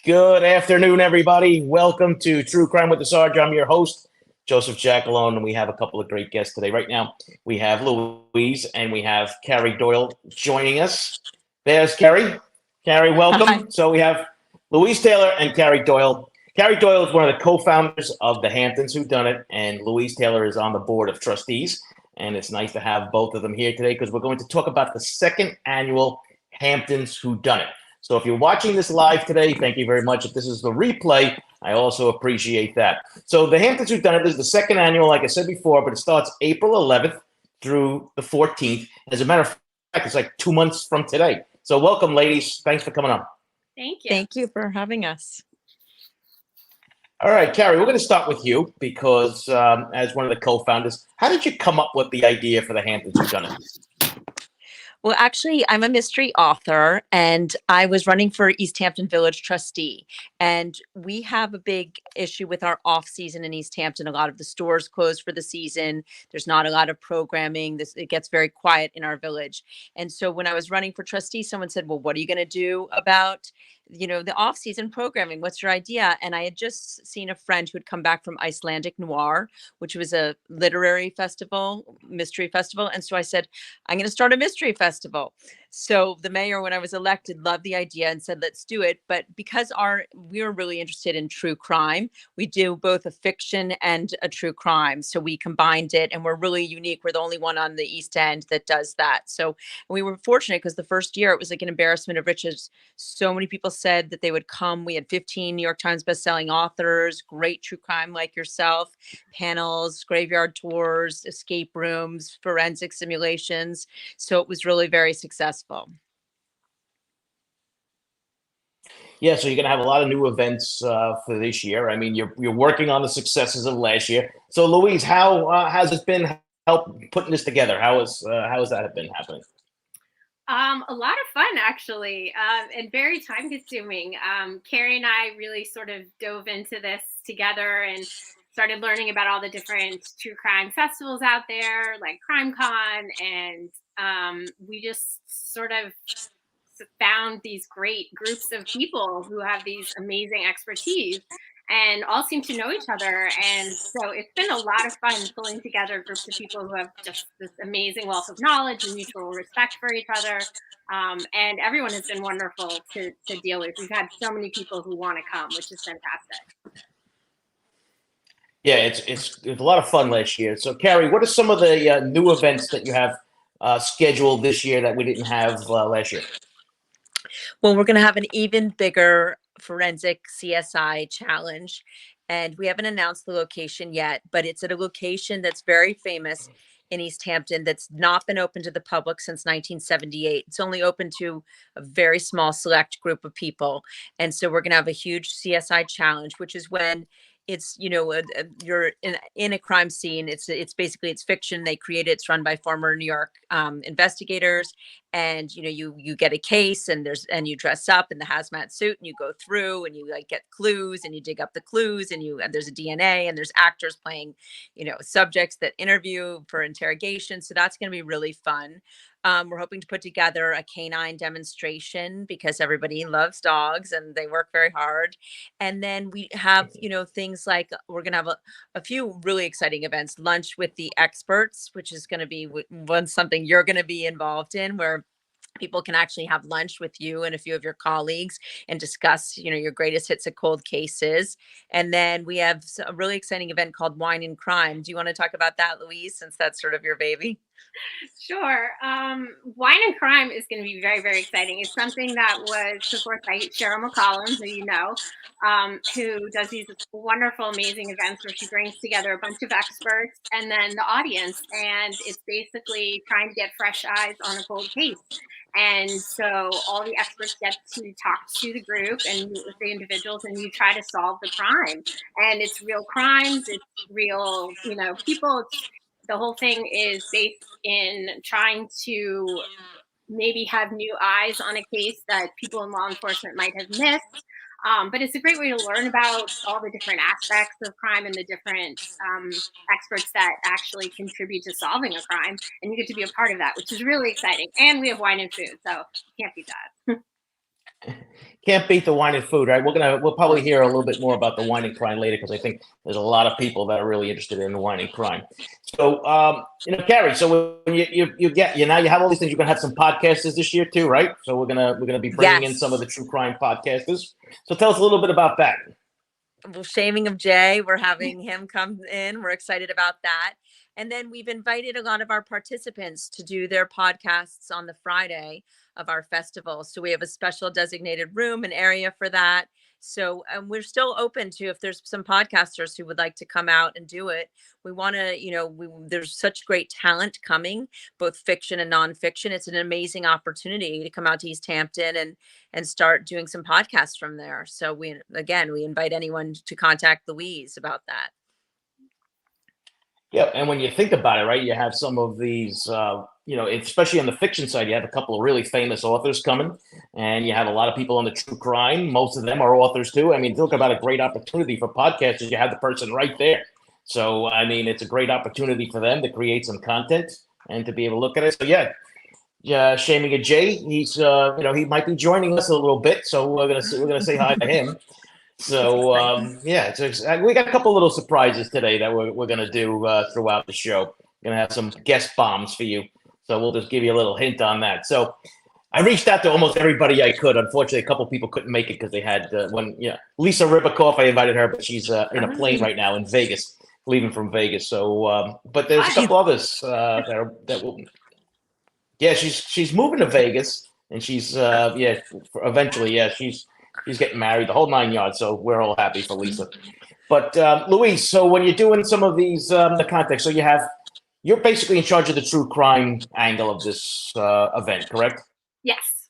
Good afternoon, everybody. Welcome to True Crime with the Sarge. I'm your host, Joseph Giacalone, and we have a couple of great guests today. Right now, we have Louise and we have Carrie Doyle joining us. There's Carrie. Carrie, Hi. welcome. So we have Louise Taylor and Carrie Doyle. Carrie Doyle is one of the co-founders of the Hamptons WhoDunit, and Louise Taylor is on the board of trustees. And it's nice to have both of them here today because we're going to talk about the second annual Hamptons WhoDunit. So if you're watching this live today, thank you very much. If this is the replay, I also appreciate that. So the Hamptons WhoDunit is the second annual, like I said before, but it starts April 11th through the 14th. As a matter of fact, it's like 2 months from today. So welcome, ladies. Thanks for coming on. Thank you. Thank you for having us. All right, Carrie, we're going to start with you because as one of the co-founders, how did you come up with the idea for the Hamptons WhoDunit? Well, actually, I'm a mystery author and I was running for East Hampton Village trustee. And we have a big issue with our off season in East Hampton. A lot of the stores closed for the season. There's not a lot of programming. It gets very quiet in our village. And so when I was running for trustee, someone said, well, what are you going to do about the off season programming? What's your idea? And I had just seen a friend who had come back from Icelandic Noir, which was a literary festival, mystery festival. And so I said, I'm going to start a mystery festival. So the mayor, when I was elected, loved the idea and said, let's do it. But because we were really interested in true crime, we do both a fiction and a true crime. So we combined it and we're really unique. We're the only one on the East End that does that. So we were fortunate because the first year it was like an embarrassment of riches. So many people said that they would come. We had 15 New York Times bestselling authors, great true crime like yourself, panels, graveyard tours, escape rooms, forensic simulations. So it was really very successful. Yeah, so you're going to have a lot of new events for this year. I mean, you're working on the successes of last year. So, Louise, how has it been help putting this together? How has that been happening? A lot of fun, actually, and very time consuming. Carrie and I really sort of dove into this together and started learning about all the different true crime festivals out there, like Crime Con, and we just sort of found these great groups of people who have these amazing expertise and all seem to know each other. And so it's been a lot of fun pulling together groups of people who have just this amazing wealth of knowledge and mutual respect for each other. And everyone has been wonderful to deal with. We've had so many people who want to come, which is fantastic. Yeah, it's a lot of fun last year. So, Carrie, what are some of the new events that you have scheduled this year that we didn't have last year? Well, we're going to have an even bigger forensic CSI challenge. And we haven't announced the location yet, but it's at a location that's very famous in East Hampton that's not been open to the public since 1978. It's only open to a very small select group of people. And so we're going to have a huge CSI challenge, which is when you're in a crime scene. It's basically it's fiction. They create it. It's run by former New York investigators, and you get a case and you dress up in the hazmat suit and you go through and you like get clues and you dig up the clues and there's a DNA and there's actors playing subjects that interview for interrogation. So that's going to be really fun. We're hoping to put together a canine demonstration because everybody loves dogs and they work very hard. And then we have, things like we're going to have a few really exciting events, lunch with the experts, which is going to be something you're going to be involved in, where people can actually have lunch with you and a few of your colleagues and discuss, your greatest hits of cold cases. And then we have a really exciting event called Wine and Crime. Do you want to talk about that, Louise, since that's sort of your baby? Sure. Wine and Crime is going to be very, very exciting. It's something that was put forth by Cheryl McCollum, who does these wonderful, amazing events where she brings together a bunch of experts and then the audience. And it's basically trying to get fresh eyes on a cold case. And so all the experts get to talk to the group and meet with the individuals, and you try to solve the crime. And it's real crimes, it's real, people. The whole thing is based in trying to maybe have new eyes on a case that people in law enforcement might have missed. But it's a great way to learn about all the different aspects of crime and the different experts that actually contribute to solving a crime. And you get to be a part of that, which is really exciting. And we have wine and food, so you can't beat that. Can't beat the wine and food, right? We'll probably hear a little bit more about the wine and crime later because I think there's a lot of people that are really interested in the wine and crime. So, Carrie, so when you get now you have all these things. You're gonna have some podcasters this year too, right? So we're gonna be bringing in some of the Yes. true crime podcasters. So tell us a little bit about that. Well, Shaming of Jay, we're having him come in. We're excited about that. And then we've invited a lot of our participants to do their podcasts on the Friday of our festival. So we have a special designated room, an area for that. So we're still open to if there's some podcasters who would like to come out and do it. We want to, there's such great talent coming, both fiction and nonfiction. It's an amazing opportunity to come out to East Hampton and start doing some podcasts from there. So we invite anyone to contact Louise about that. Yeah, and when you think about it, right, you have some of these, especially on the fiction side, you have a couple of really famous authors coming, and you have a lot of people on the true crime. Most of them are authors too. I mean, talk about a great opportunity for podcasters. You have the person right there. So, I mean, it's a great opportunity for them to create some content and to be able to look at it. So, yeah, Shaming of Jay, he's, he might be joining us a little bit. So we're gonna say hi to him. So we got a couple little surprises today that we're gonna do throughout the show. Gonna have some guest bombs for you, so we'll just give you a little hint on that. So I reached out to almost everybody I could. Unfortunately, a couple people couldn't make it because they had Lisa Ribicoff. I invited her, but she's in a plane right now in Vegas, leaving from Vegas. So, but there's a couple others that will. Yeah, she's moving to Vegas, and she's eventually, she's getting married, the whole 9 yards. So we're all happy for Lisa. But Louise, so when you're doing some of these the context, so you're basically in charge of the true crime angle of this event, correct? Yes.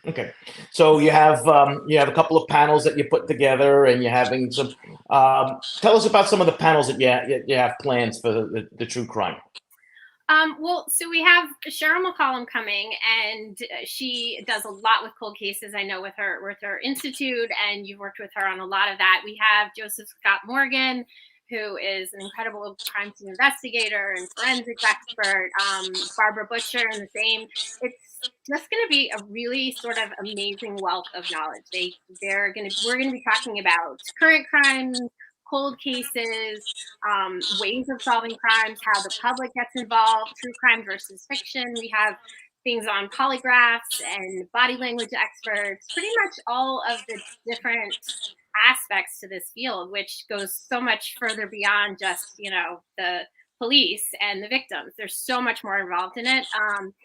Okay, so you have a couple of panels that you put together, and you're having some. Tell us about some of the panels that you have plans for the true crime. So we have Cheryl McCollum coming, and she does a lot with cold cases. I know with her institute, and you've worked with her on a lot of that. We have Joseph Scott Morgan, who is an incredible crime scene investigator and forensics expert. Barbara Butcher, and the same. It's just going to be a really sort of amazing wealth of knowledge. We're going to be talking about current crimes, cold cases, ways of solving crimes, how the public gets involved, true crime versus fiction. We have things on polygraphs and body language experts, pretty much all of the different aspects to this field, which goes so much further beyond just, the police and the victims. There's so much more involved in it.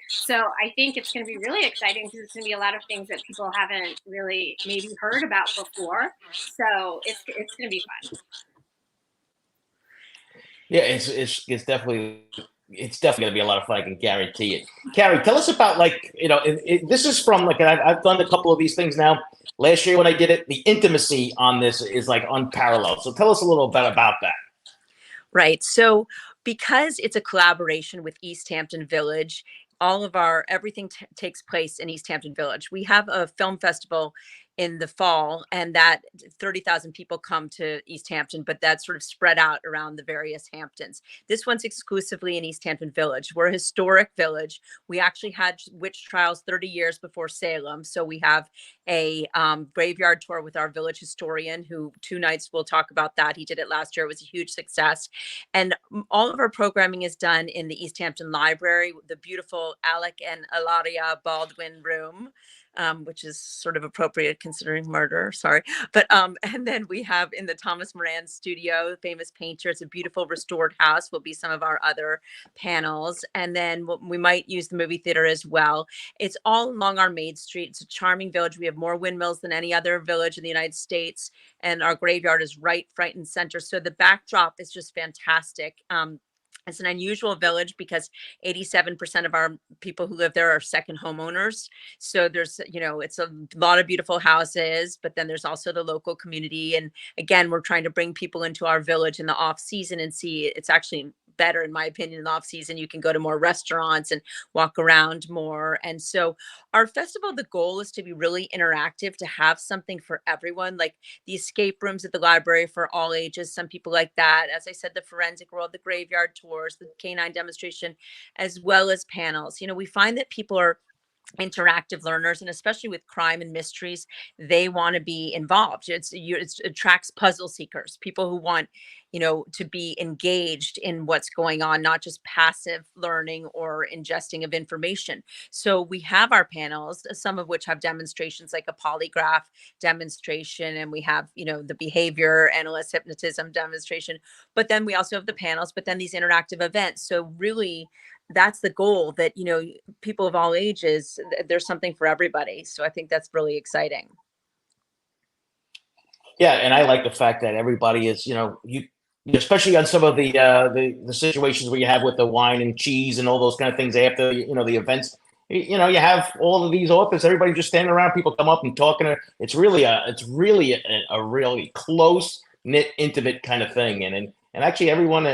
So I think it's going to be really exciting because it's going to be a lot of things that people haven't really maybe heard about before. So it's going to be fun. Yeah, it's definitely going to be a lot of fun. I can guarantee it. Carrie, tell us about this is from I've done a couple of these things now. Last year when I did it, the intimacy on this is unparalleled. So tell us a little bit about that. Right. So because it's a collaboration with East Hampton Village, all of everything takes place in East Hampton Village. We have a film festival in the fall, and that 30,000 people come to East Hampton, but that's sort of spread out around the various Hamptons. This one's exclusively in East Hampton Village. We're a historic village. We actually had witch trials 30 years before Salem. So we have a graveyard tour with our village historian, who 2 nights we'll talk about that. He did it last year. It was a huge success. And all of our programming is done in the East Hampton Library, the beautiful Alec and Ilaria Baldwin room. Which is sort of appropriate considering murder. Sorry. But and then we have in the Thomas Moran studio, famous painter. It's a beautiful restored house, will be some of our other panels. And then we might use the movie theater as well. It's all along our Main Street. It's a charming village. We have more windmills than any other village in the United States. And our graveyard is right and center. So the backdrop is just fantastic. It's an unusual village because 87% of our people who live there are second homeowners. So there's, it's a lot of beautiful houses, but then there's also the local community. And again, we're trying to bring people into our village in the off season and see it's actually better, in my opinion, in the off season. You can go to more restaurants and walk around more. And so our festival, the goal is to be really interactive, to have something for everyone, like the escape rooms at the library for all ages. Some people like that. As I said, the forensic world, the graveyard tours, the canine demonstration, as well as panels. We find that people are interactive learners, and especially with crime and mysteries, they want to be involved. It attracts puzzle seekers, people who want, to be engaged in what's going on, not just passive learning or ingesting of information. So we have our panels, some of which have demonstrations like a polygraph demonstration, and we have, the behavior analyst hypnotism demonstration, but then we also have the panels, but then these interactive events. So really, that's the goal, that people of all ages, there's something for everybody. So I think that's really exciting. Yeah, and I like the fact that everybody is, you especially on some of the situations where you have with the wine and cheese and all those kind of things after the events. You have all of these authors, everybody just standing around, people come up and talking. It's really a really close knit, intimate kind of thing, and actually everyone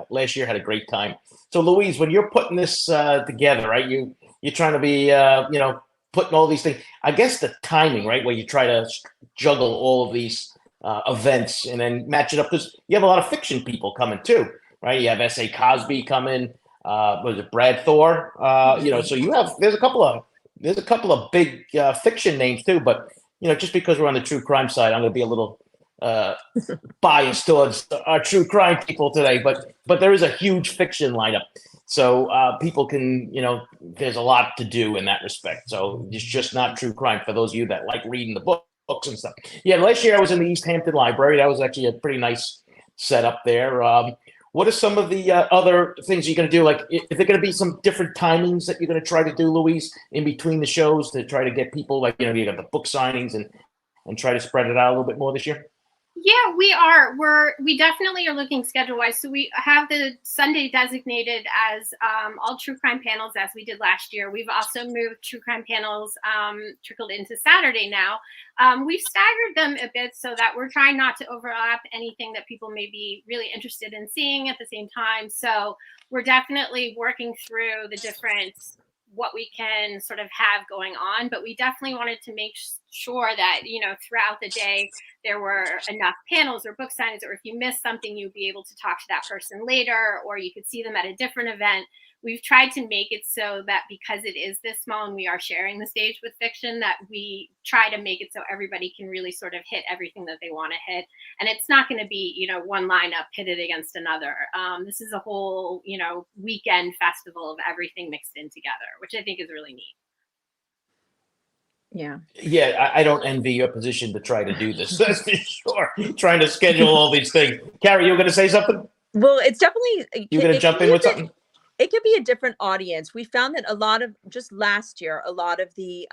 last year had a great time. So Louise, when you're putting this together, right? You're trying to be putting all these things. I guess the timing, right, where you try to juggle all of these events and then match it up, because you have a lot of fiction people coming too, right? You have S.A. Cosby coming. Was it Brad Thor? So there's a couple of big fiction names too. But just because we're on the true crime side, I'm going to be a little biased towards our true crime people today. But there is a huge fiction lineup, so people can there's a lot to do in that respect. So it's just not true crime for those of you that like reading the books and stuff. Yeah, last year I was in the East Hampton Library. That was actually a pretty nice setup there. What are some of the other things you're going to do? Like, is there going to be some different timings that you're going to try to do, Louise, in between the shows to try to get people, like, you got the book signings and try to spread it out a little bit more this year? Yeah, we are. We definitely are looking schedule-wise. So we have the Sunday designated as all true crime panels, as we did last year. We've also moved true crime panels trickled into Saturday now. We've staggered them a bit so that we're trying not to overlap anything that people may be really interested in seeing at the same time. So we're definitely working through the different what we can sort of have going on, but we definitely wanted to make sure that throughout the day there were enough panels or book signings, or if you missed something, you'd be able to talk to that person later, or you could see them at a different event. We've tried to make it so that because it is this small and we are sharing the stage with fiction, that we try to make it so everybody can really sort of hit everything that they want to hit. And it's not going to be, one lineup pitted against another. This is a whole, weekend festival of everything mixed in together, which I think is really neat. Yeah, I don't envy your position to try to do this. That's for sure. Trying to schedule all these things. Carrie, you were going to say something? Well, it's definitely, you're going to jump in with something? It could be a different audience. We found that just last year, a lot of the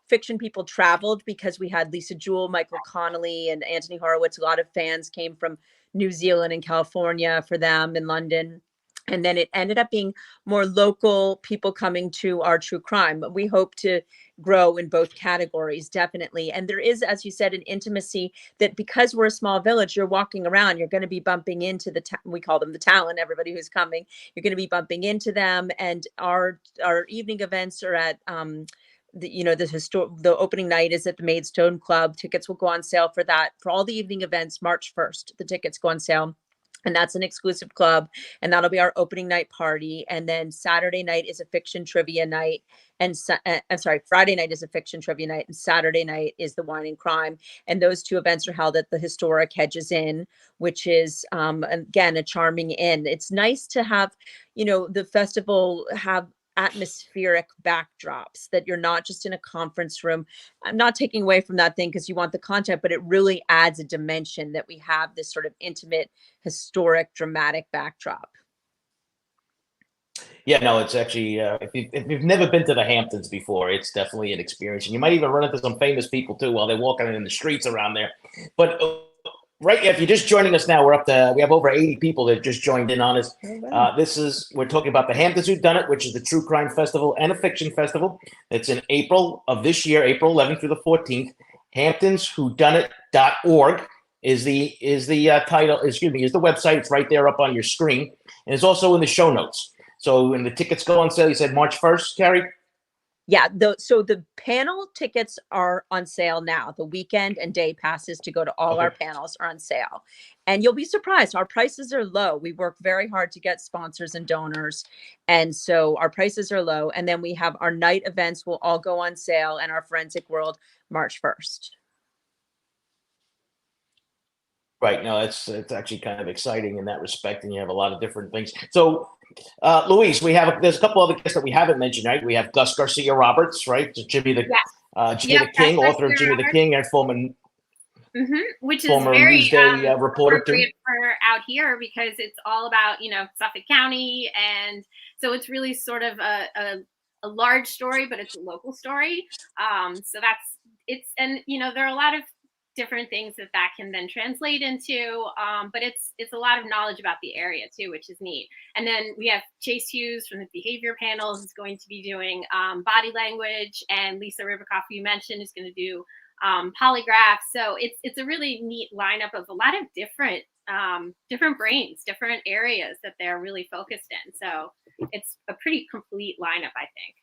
fiction people traveled because we had Lisa Jewell, Michael Connolly, and Anthony Horowitz. A lot of fans came from New Zealand and California for them, in London. And then it ended up being more local people coming to our true crime. We hope to grow in both categories, definitely. And there is, as you said, an intimacy that because we're a small village, you're walking around, you're going to be bumping into we call them the talent, everybody who's coming, you're going to be bumping into them. And our evening events are at, the opening night is at the Maidstone Club. Tickets will go on sale for that. For all the evening events, March 1st, the tickets go on sale. And that's an exclusive club. And that'll be our opening night party. And then Saturday night is a fiction trivia night. And Friday night is a fiction trivia night. And Saturday night is the wine and crime. And those two events are held at the historic Hedges Inn, which is, again, a charming inn. It's nice to have, the festival have atmospheric backdrops, that you're not just in a conference room. I'm not taking away from that thing because you want the content, but it really adds a dimension that we have this sort of intimate, historic, dramatic backdrop. Yeah, no, it's actually, if you've never been to the Hamptons before, it's definitely an experience. And you might even run into some famous people too while they're walking in the streets around there. But right, if you're just joining us now, we have over 80 people that just joined in on us. We're talking about the Hamptons WhoDunit, which is the true crime festival and a fiction festival. It's in April of this year, April 11th through the 14th. HamptonsWhoDunit.org is the title, is the website. It's right there up on your screen. And it's also in the show notes. So when the tickets go on sale, you said March 1st, Carrie? Yeah, so the panel tickets are on sale now. The weekend and day passes to go to all our Okay. panels are on sale. And you'll be surprised, our prices are low. We work very hard to get sponsors and donors. And so our prices are low. And then we have our night events will all go on sale and our Forensic World March 1st. Right. No, it's actually kind of exciting in that respect, and you have a lot of different things. So, Louise, there's a couple other guests that we haven't mentioned, right? We have Gus Garcia Roberts, right? Jimmy the Yes. Jimmy the Yep, King, that's author of Garcia Jimmy the Roberts. King, and former Which is former very Newsday reporter too. appropriate for out here because it's all about Suffolk County, and so it's really sort of a large story, but it's a local story. So and there are a lot of different things that can then translate into, but it's a lot of knowledge about the area too, which is neat. And then we have Chase Hughes from the behavior panel who's going to be doing body language, and Lisa Ribicoff, you mentioned, is going to do polygraph. So it's a really neat lineup of a lot of different brains, different areas that they're really focused in. So it's a pretty complete lineup, I think.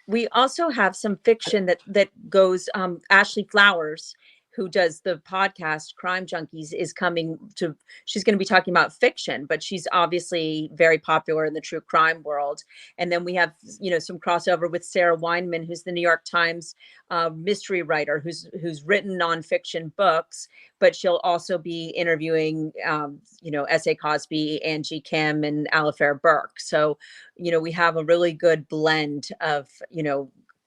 We also have some fiction that goes, Ashley Flowers, who does the podcast Crime Junkies, she's going to be talking about fiction, but she's obviously very popular in the true crime world. And then we have, some crossover with Sarah Weinman, who's the New York Times mystery writer, who's written nonfiction books, but she'll also be interviewing, S.A. Cosby, Angie Kim, and Alifair Burke. So, we have a really good blend of,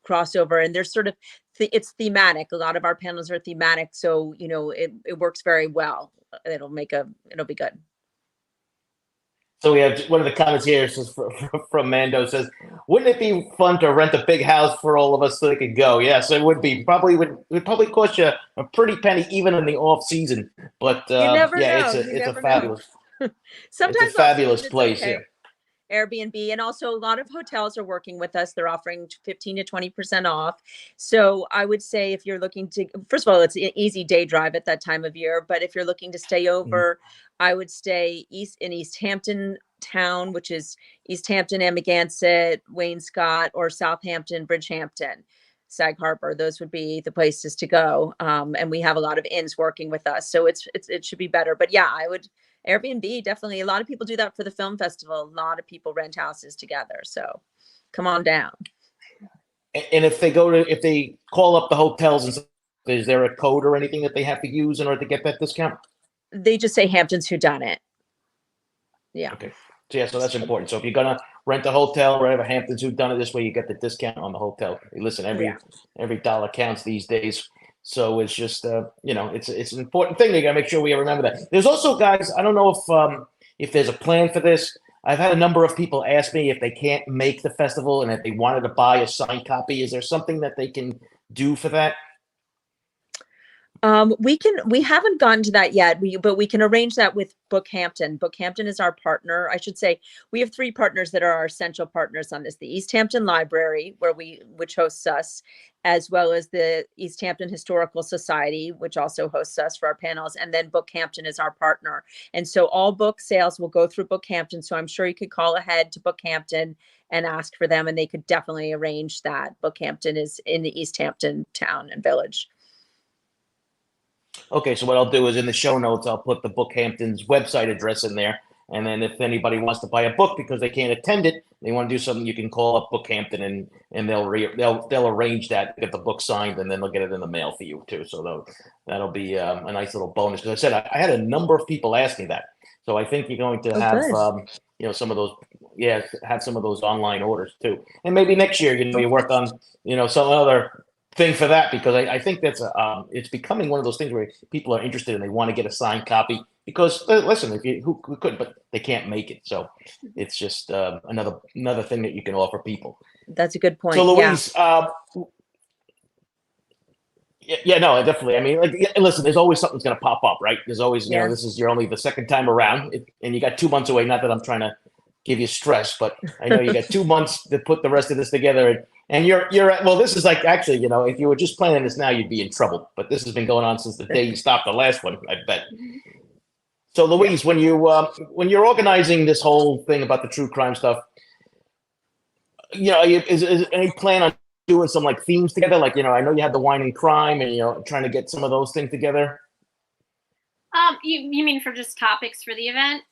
crossover, and there's sort of it's thematic. A lot of our panels are thematic, so it works very well. It'll be good. So we have one of the comments here says from Mando says, "Wouldn't it be fun to rent a big house for all of us so they could go?" Yes, it would be. It would probably cost you a pretty penny even in the off season. But You never know. it's a fabulous. Sometimes it's a fabulous off-season, place. okay. Yeah. Airbnb, and also a lot of hotels are working with us. They're offering 15 to 20% off. So I would say if you're looking to, first of all, it's an easy day drive at that time of year. But if you're looking to stay over, I would stay in East Hampton town, which is East Hampton, Amagansett, Wainscott, or Southampton, Bridgehampton, Sag Harbor. Those would be the places to go. And we have a lot of inns working with us, so it should be better. But yeah, I would. Airbnb, definitely. A lot of people do that for the film festival. A lot of people rent houses together. So come on down. And if they call up the hotels, and is there a code or anything that they have to use in order to get that discount? They just say Hamptons WhoDunit. Yeah. Okay. So, so that's important. So if you're going to rent a hotel or whatever, Hamptons WhoDunit, this way you get the discount on the hotel. Listen, every dollar counts these days. So it's just, it's an important thing. They got to make sure we remember that. There's also, guys, I don't know if there's a plan for this. I've had a number of people ask me if they can't make the festival and if they wanted to buy a signed copy. Is there something that they can do for that? We haven't gotten to that yet, but we can arrange that with Bookhampton. Bookhampton is our partner. I should say we have 3 partners that are our essential partners on this: the East Hampton Library, which hosts us, as well as the East Hampton Historical Society, which also hosts us for our panels. And then Bookhampton is our partner. And so all book sales will go through Bookhampton. So I'm sure you could call ahead to Bookhampton and ask for them, and they could definitely arrange that. Bookhampton is in the East Hampton town and village. Okay, so what I'll do is in the show notes, I'll put the Bookhampton's website address in there. And then if anybody wants to buy a book because they can't attend it, they want to do something, you can call up Bookhampton and they'll arrange that, get the book signed, and then they'll get it in the mail for you too. So that'll be a nice little bonus. Because I said I had a number of people ask me that. So I think you're going to have some of those, have some of those online orders too. And maybe next year, you work on some other thing for that, because I think that's it's becoming one of those things where people are interested and they want to get a signed copy, because listen, who could, but they can't make it. So it's just another thing that you can offer people. That's a good point. So Louise, no, definitely. I mean, listen, there's always something's going to pop up, right? There's always, this is you're only the second time around, and you got 2 months away. Not that I'm trying to give you stress, but I know you got 2 months to put the rest of this together. And you're at, well, this is like, actually, if you were just planning this now, you'd be in trouble. But this has been going on since the day you stopped the last one, I bet. So Louise, when you're organizing this whole thing about the true crime stuff, is any plan on doing some like themes together? Like, I know you had the wine and crime and, trying to get some of those things together. You mean for just topics for the event?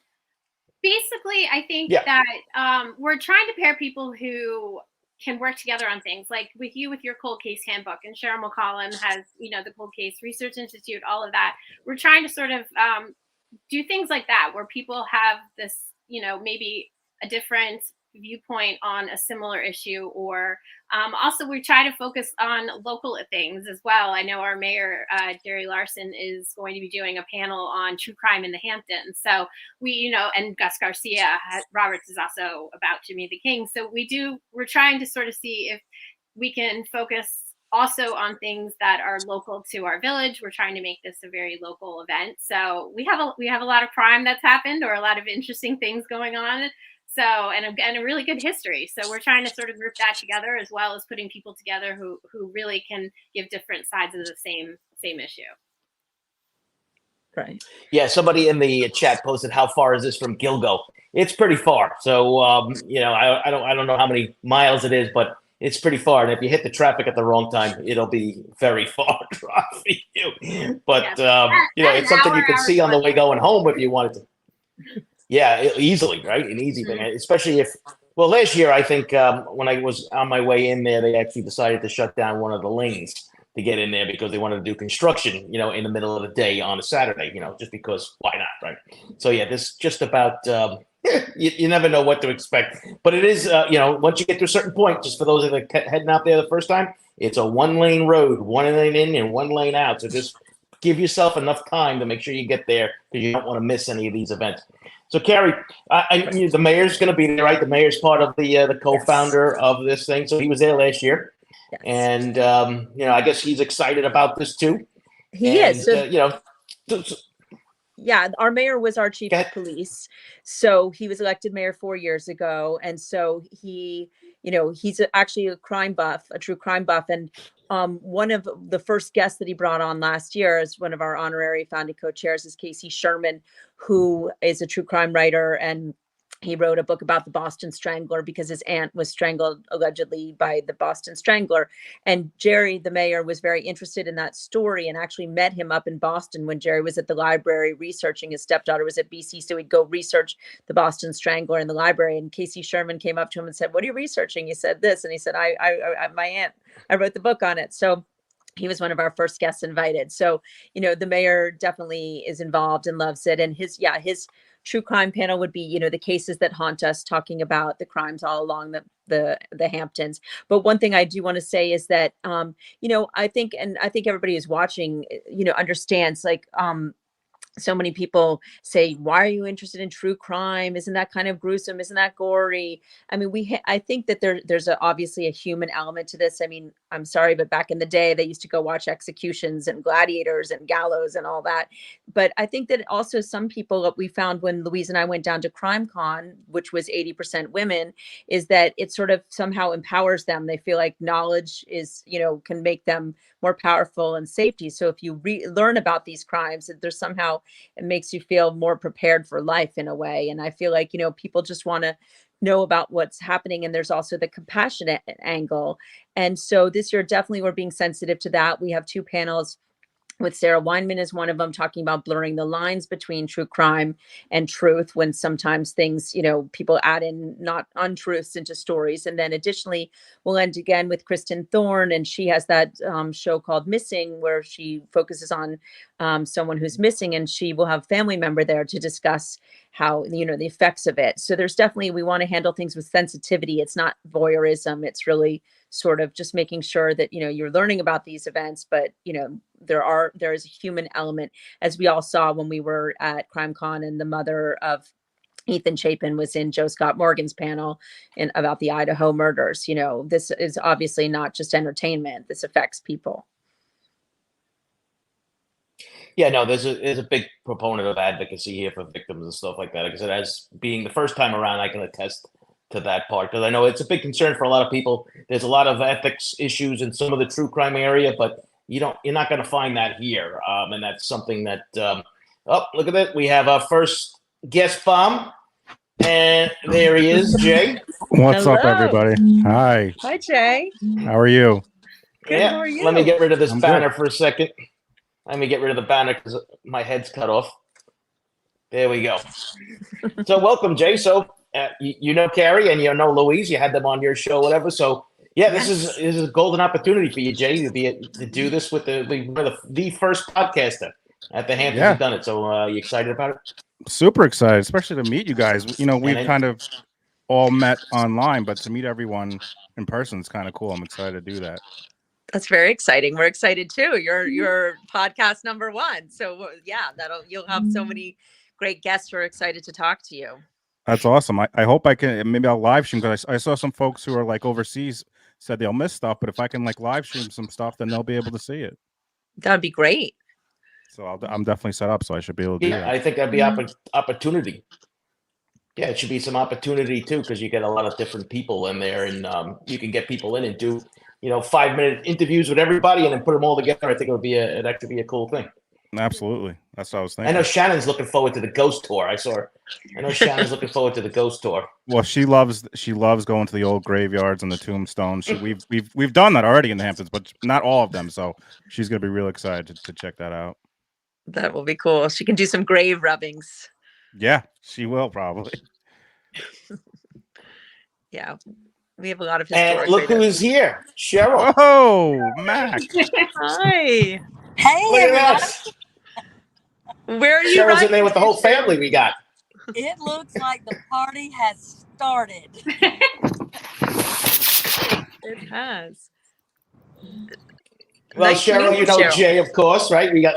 Basically, I think Yeah. that we're trying to pair people who can work together on things, like with you with your cold case handbook, and Cheryl McCollum has, the Cold Case Research Institute, all of that. We're trying to sort of do things like that where people have this, maybe a different viewpoint on a similar issue, or also we try to focus on local things as well. I know our mayor, Jerry Larson, is going to be doing a panel on true crime in the Hamptons. So and Gus Garcia Roberts is also about Jimmy the King. So we're trying to sort of see if we can focus also on things that are local to our village. We're trying to make this a very local event. So we have a lot of crime that's happened, or a lot of interesting things going on. So, and a really good history. So we're trying to sort of group that together, as well as putting people together who really can give different sides of the same issue. Right. Yeah, somebody in the chat posted, how far is this from Gilgo? It's pretty far. So, I don't know how many miles it is, but it's pretty far. And if you hit the traffic at the wrong time, it'll be very far drive for you. But, it's something you could see on the way going home if you wanted to. Yeah, easily, right? An easy thing, especially last year, I think when I was on my way in there, they actually decided to shut down one of the lanes to get in there because they wanted to do construction, in the middle of the day on a Saturday, just because why not, right? So yeah, this just about, you never know what to expect, but it is, once you get to a certain point, just for those that are heading out there the first time, it's a 1-lane road, 1 lane in and 1 lane out. So just give yourself enough time to make sure you get there because you don't want to miss any of these events. So, Carrie, the mayor's going to be there, right? The mayor's part of the co-founder of this thing. So he was there last year. Yes. And, I guess he's excited about this too. He is. So, yeah, our mayor was our chief of police. So he was elected mayor 4 years ago. And so he's actually a crime buff, a true crime buff. And one of the first guests that he brought on last year as one of our honorary founding co-chairs is Casey Sherman, who is a true crime writer, and he wrote a book about the Boston Strangler because his aunt was strangled allegedly by the Boston Strangler. And Jerry, the mayor, was very interested in that story and actually met him up in Boston when Jerry was at the library researching. His stepdaughter was at BC, so he'd go research the Boston Strangler in the library. And Casey Sherman came up to him and said, "What are you researching?" He said this, and he said, "I my aunt, I wrote the book on it." So he was one of our first guests invited. So, the mayor definitely is involved and loves it. And his true crime panel would be, the cases that haunt us, talking about the crimes all along the Hamptons. But one thing I do want to say is that, I think everybody who's watching, understands, like, so many people say, "Why are you interested in true crime? Isn't that kind of gruesome? Isn't that gory?" I mean, I think that there's obviously a human element to this. I mean, I'm sorry, but back in the day, they used to go watch executions and gladiators and gallows and all that. But I think that also some people, what we found when Louise and I went down to Crime Con, which was 80% women, is that it sort of somehow empowers them. They feel like knowledge is, can make them more powerful and safety. So if you learn about these crimes, there's somehow, it makes you feel more prepared for life in a way. And I feel like, people just want to know about what's happening. And there's also the compassionate angle. And so this year, definitely we're being sensitive to that. We have 2 panels with Sarah Weinman is one of them, talking about blurring the lines between true crime and truth, when sometimes things, people add in not untruths into stories. And then additionally, we'll end again with Kristen Thorne, and she has that show called Missing, where she focuses on someone who's missing, and she will have a family member there to discuss how, the effects of it. So there's definitely, we want to handle things with sensitivity. It's not voyeurism. It's really sort of just making sure that, you're learning about these events, but, there is a human element, as we all saw when we were at CrimeCon, and the mother of Ethan Chapin was in Joe Scott Morgan's panel about the Idaho murders. This is obviously not just entertainment. This affects people. Yeah, no, there's a big proponent of advocacy here for victims and stuff like that. Like I said, as being the first time around, I can attest to that part, because I know it's a big concern for a lot of people. There's a lot of ethics issues in some of the true crime area, but you're not going to find that here. And that's something that, oh, look at that. We have our first guest bomb. And there he is, Jay. What's up, Hello. everybody? Hi. Hi, Jay. How are you? Good, Yeah, how are you? let me get rid of this I'm banner good. for a second. Let me get rid of the banner because my head's cut off. There we go. So welcome, Jay. So you know Carrie and you know Louise. You had them on your show, whatever. So yeah, Yes. this is a golden opportunity for you, Jay, to do this with the first podcaster at the Hamptons Yeah. who've done it. So you excited about it? Super excited, especially to meet you guys. You know, we've then- kind of all met online, but to meet everyone in person is kind of cool. I'm excited to do that. That's very exciting. We're excited too. You're podcast number 1. So yeah, you'll have so many great guests who are excited to talk to you. That's awesome. I hope I can. Maybe I'll live stream because I saw some folks who are like overseas said they'll miss stuff, but if I can like live stream some stuff, then they'll be able to see it. That'd be great. So I'm definitely set up, so I should be able to do that. I think that'd be opportunity. Yeah, it should be some opportunity too, because you get a lot of different people in there, and you can get people in and do 5-minute interviews with everybody, and then put them all together. I think it'd actually be a cool thing. Absolutely, that's what I was I thinking. know Shannon's looking forward to the ghost tour. I know Shannon's looking forward to the ghost tour. Well, she loves going to the old graveyards and the tombstones. We've done that already in the Hamptons, but not all of them. So she's gonna be real excited to check that out. That will be cool. She can do some grave rubbings. Yeah, she will probably. Yeah, we have a lot of historic. And look who's here, Cheryl. Oh, Mac. Hi. Hey, Look at everybody. that. Where are you? Cheryl's in riding there with the to, whole family we got. It looks like the party has started. It has. Well, Nice to Cheryl, meet you know Cheryl. Jay, of course, right? We got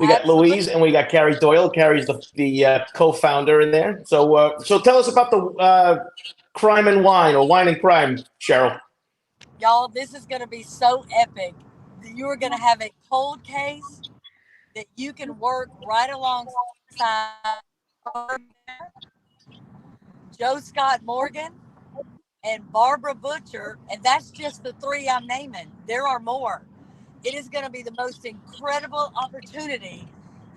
Absolutely. Louise and we got Carrie Doyle. Carrie's the co-founder in there. So tell us about the crime and wine, or wine and crime, Cheryl. Y'all, this is going to be so epic. You are going to have a cold case that you can work right alongside Joe Scott Morgan and Barbara Butcher. And that's just the 3 I'm naming. There are more. It is going to be the most incredible opportunity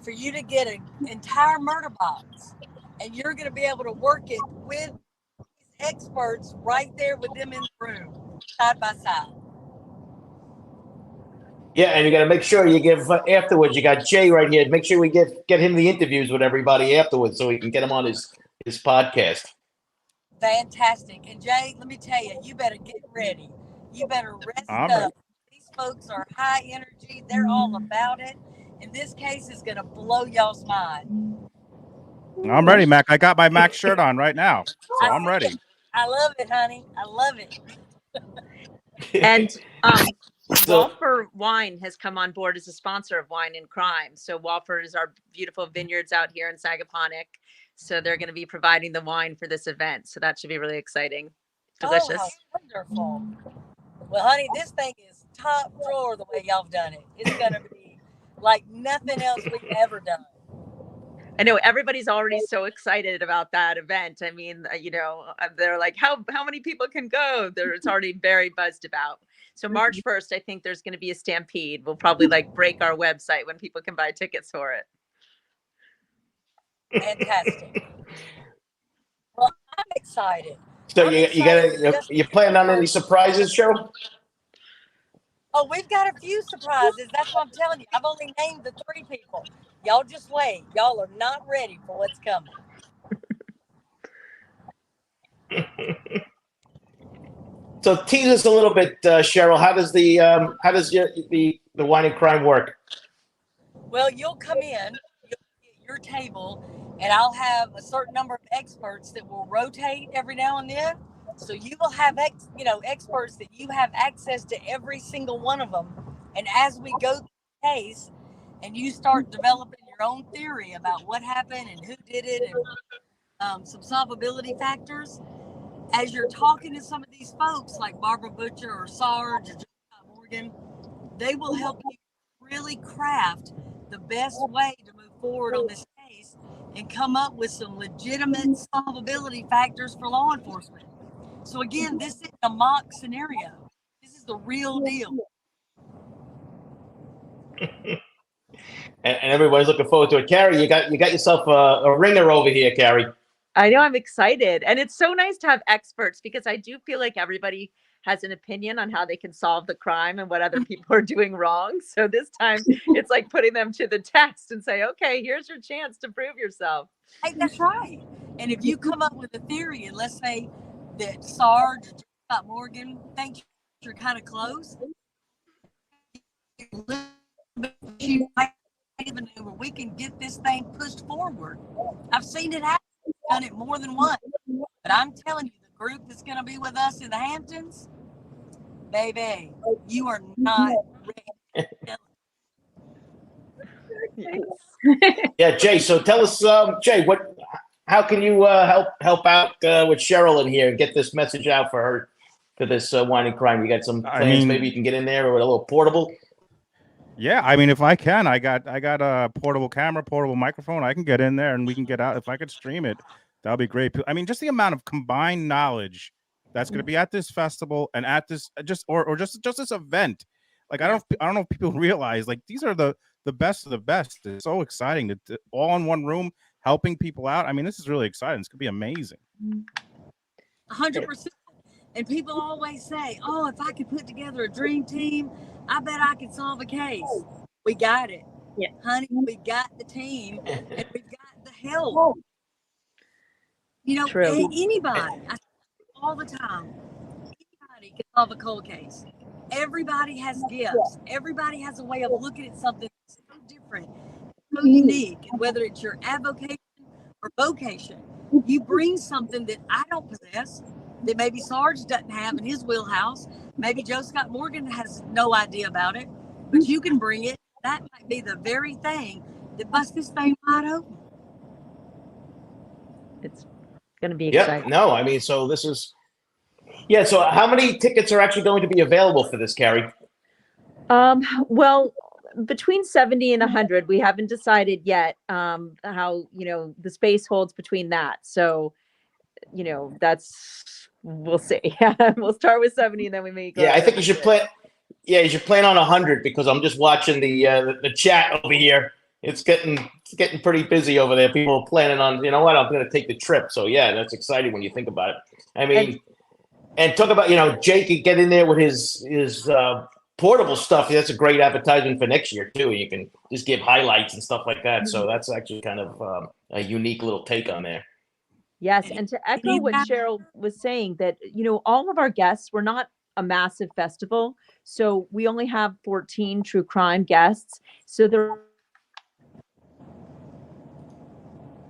for you to get an entire murder box. And you're going to be able to work it with experts right there with them in the room, side by side. Yeah, and you got to make sure you give afterwards. You got Jay right here. Make sure we get him the interviews with everybody afterwards, so we can get him on his podcast. Fantastic. And Jay, let me tell you, you better get ready. You better rest I'm up. ready. These folks are high energy. They're all about it. And this case is going to blow y'all's mind. I'm ready, Mac. I got my Mac shirt on right now, so I'm ready. I love it, honey. I love it. And So- Walford Wine has come on board as a sponsor of Wine and Crime. So Walford is our beautiful vineyards out here in Sagaponack. So they're going to be providing the wine for this event. So that should be really exciting. Delicious. Oh, how wonderful. Well, honey, this thing is top drawer the way y'all have done it. It's going to be like nothing else we've ever done. I know everybody's already so excited about that event. I mean, they're like, how many people can go? It's already very buzzed about. So March 1st, I think there's going to be a stampede. We'll probably break our website when people can buy tickets for it. Fantastic. Well, I'm excited. So you plan on any surprises, Cheryl? Oh, we've got a few surprises. That's what I'm telling you. I've only named the 3 people. Y'all just wait. Y'all are not ready for what's coming. So tease us a little bit, Cheryl. How does the wine and crime work? Well, you'll come in, you'll get your table, and I'll have a certain number of experts that will rotate every now and then. So you will have experts that you have access to every single one of them. And as we go through the case, and you start developing your own theory about what happened and who did it, and some solvability factors, as you're talking to some of these folks like Barbara Butcher or Sarge or Joseph Morgan, they will help you really craft the best way to move forward on this case and come up with some legitimate solvability factors for law enforcement. So again, this isn't a mock scenario. This is the real deal. And everybody's looking forward to it. Carrie, you got yourself a ringer over here, Carrie. I know, I'm excited. And it's so nice to have experts because I do feel like everybody has an opinion on how they can solve the crime and what other people are doing wrong. So this time it's like putting them to the test and say, okay, here's your chance to prove yourself. Hey, that's right. And if you come up with a theory, and let's say that Sarge or Scott Morgan thinks you're kind of close, you might even know where we can get this thing pushed forward. I've seen it happen. I've done it more than once. But I'm telling you, the group that's going to be with us in the Hamptons, baby, you are not ready. Yes. Yeah, Jay. So tell us, Jay, how can you help out with Cheryl in here and get this message out for her for this wine and crime? You got some I plans? mean- Maybe you can get in there with a little portable. Yeah, I mean, if I can, I got a portable camera, portable microphone. I can get in there and we can get out. If I could stream it, that'll be great. I mean, just the amount of combined knowledge that's going to be at this festival and at this just this event. Like I don't know if people realize like these are the best of the best. It's so exciting to all in one room helping people out. I mean, this is really exciting. It's going to be amazing. 100%. And people always say, oh, if I could put together a dream team, I bet I could solve a case. We got it. Yeah. Honey, we got the team and we've got the help. You know, True. anybody, I say all the time, anybody can solve a cold case. Everybody has gifts. Everybody has a way of looking at something so different, so unique. And whether it's your avocation or vocation, you bring something that I don't possess, that maybe Sarge doesn't have in his wheelhouse. Maybe Joe Scott Morgan has no idea about it, but you can bring it. That might be the very thing that busts this thing wide open. It's going to be Yep. exciting. No, I mean, so this is. Yeah. So how many tickets are actually going to be available for this, Carrie? Well, between 70 and 100, we haven't decided yet how, the space holds between that. So, we'll see. We'll start with 70 and then we may go. Yeah, I to think you should 100. plan. Yeah, you should plan on 100 because I'm just watching the chat over here. It's getting pretty busy over there. People are planning on, you know what, I'm going to take the trip. So yeah, that's exciting when you think about it. I mean, and talk about, Jake could get in there with his portable stuff. That's a great advertisement for next year too. You can just give highlights and stuff like that. So that's actually kind of a unique little take on there. Yes, and to echo what Cheryl was saying, that all of our guests, we're not a massive festival, so we only have 14 true crime guests. So they're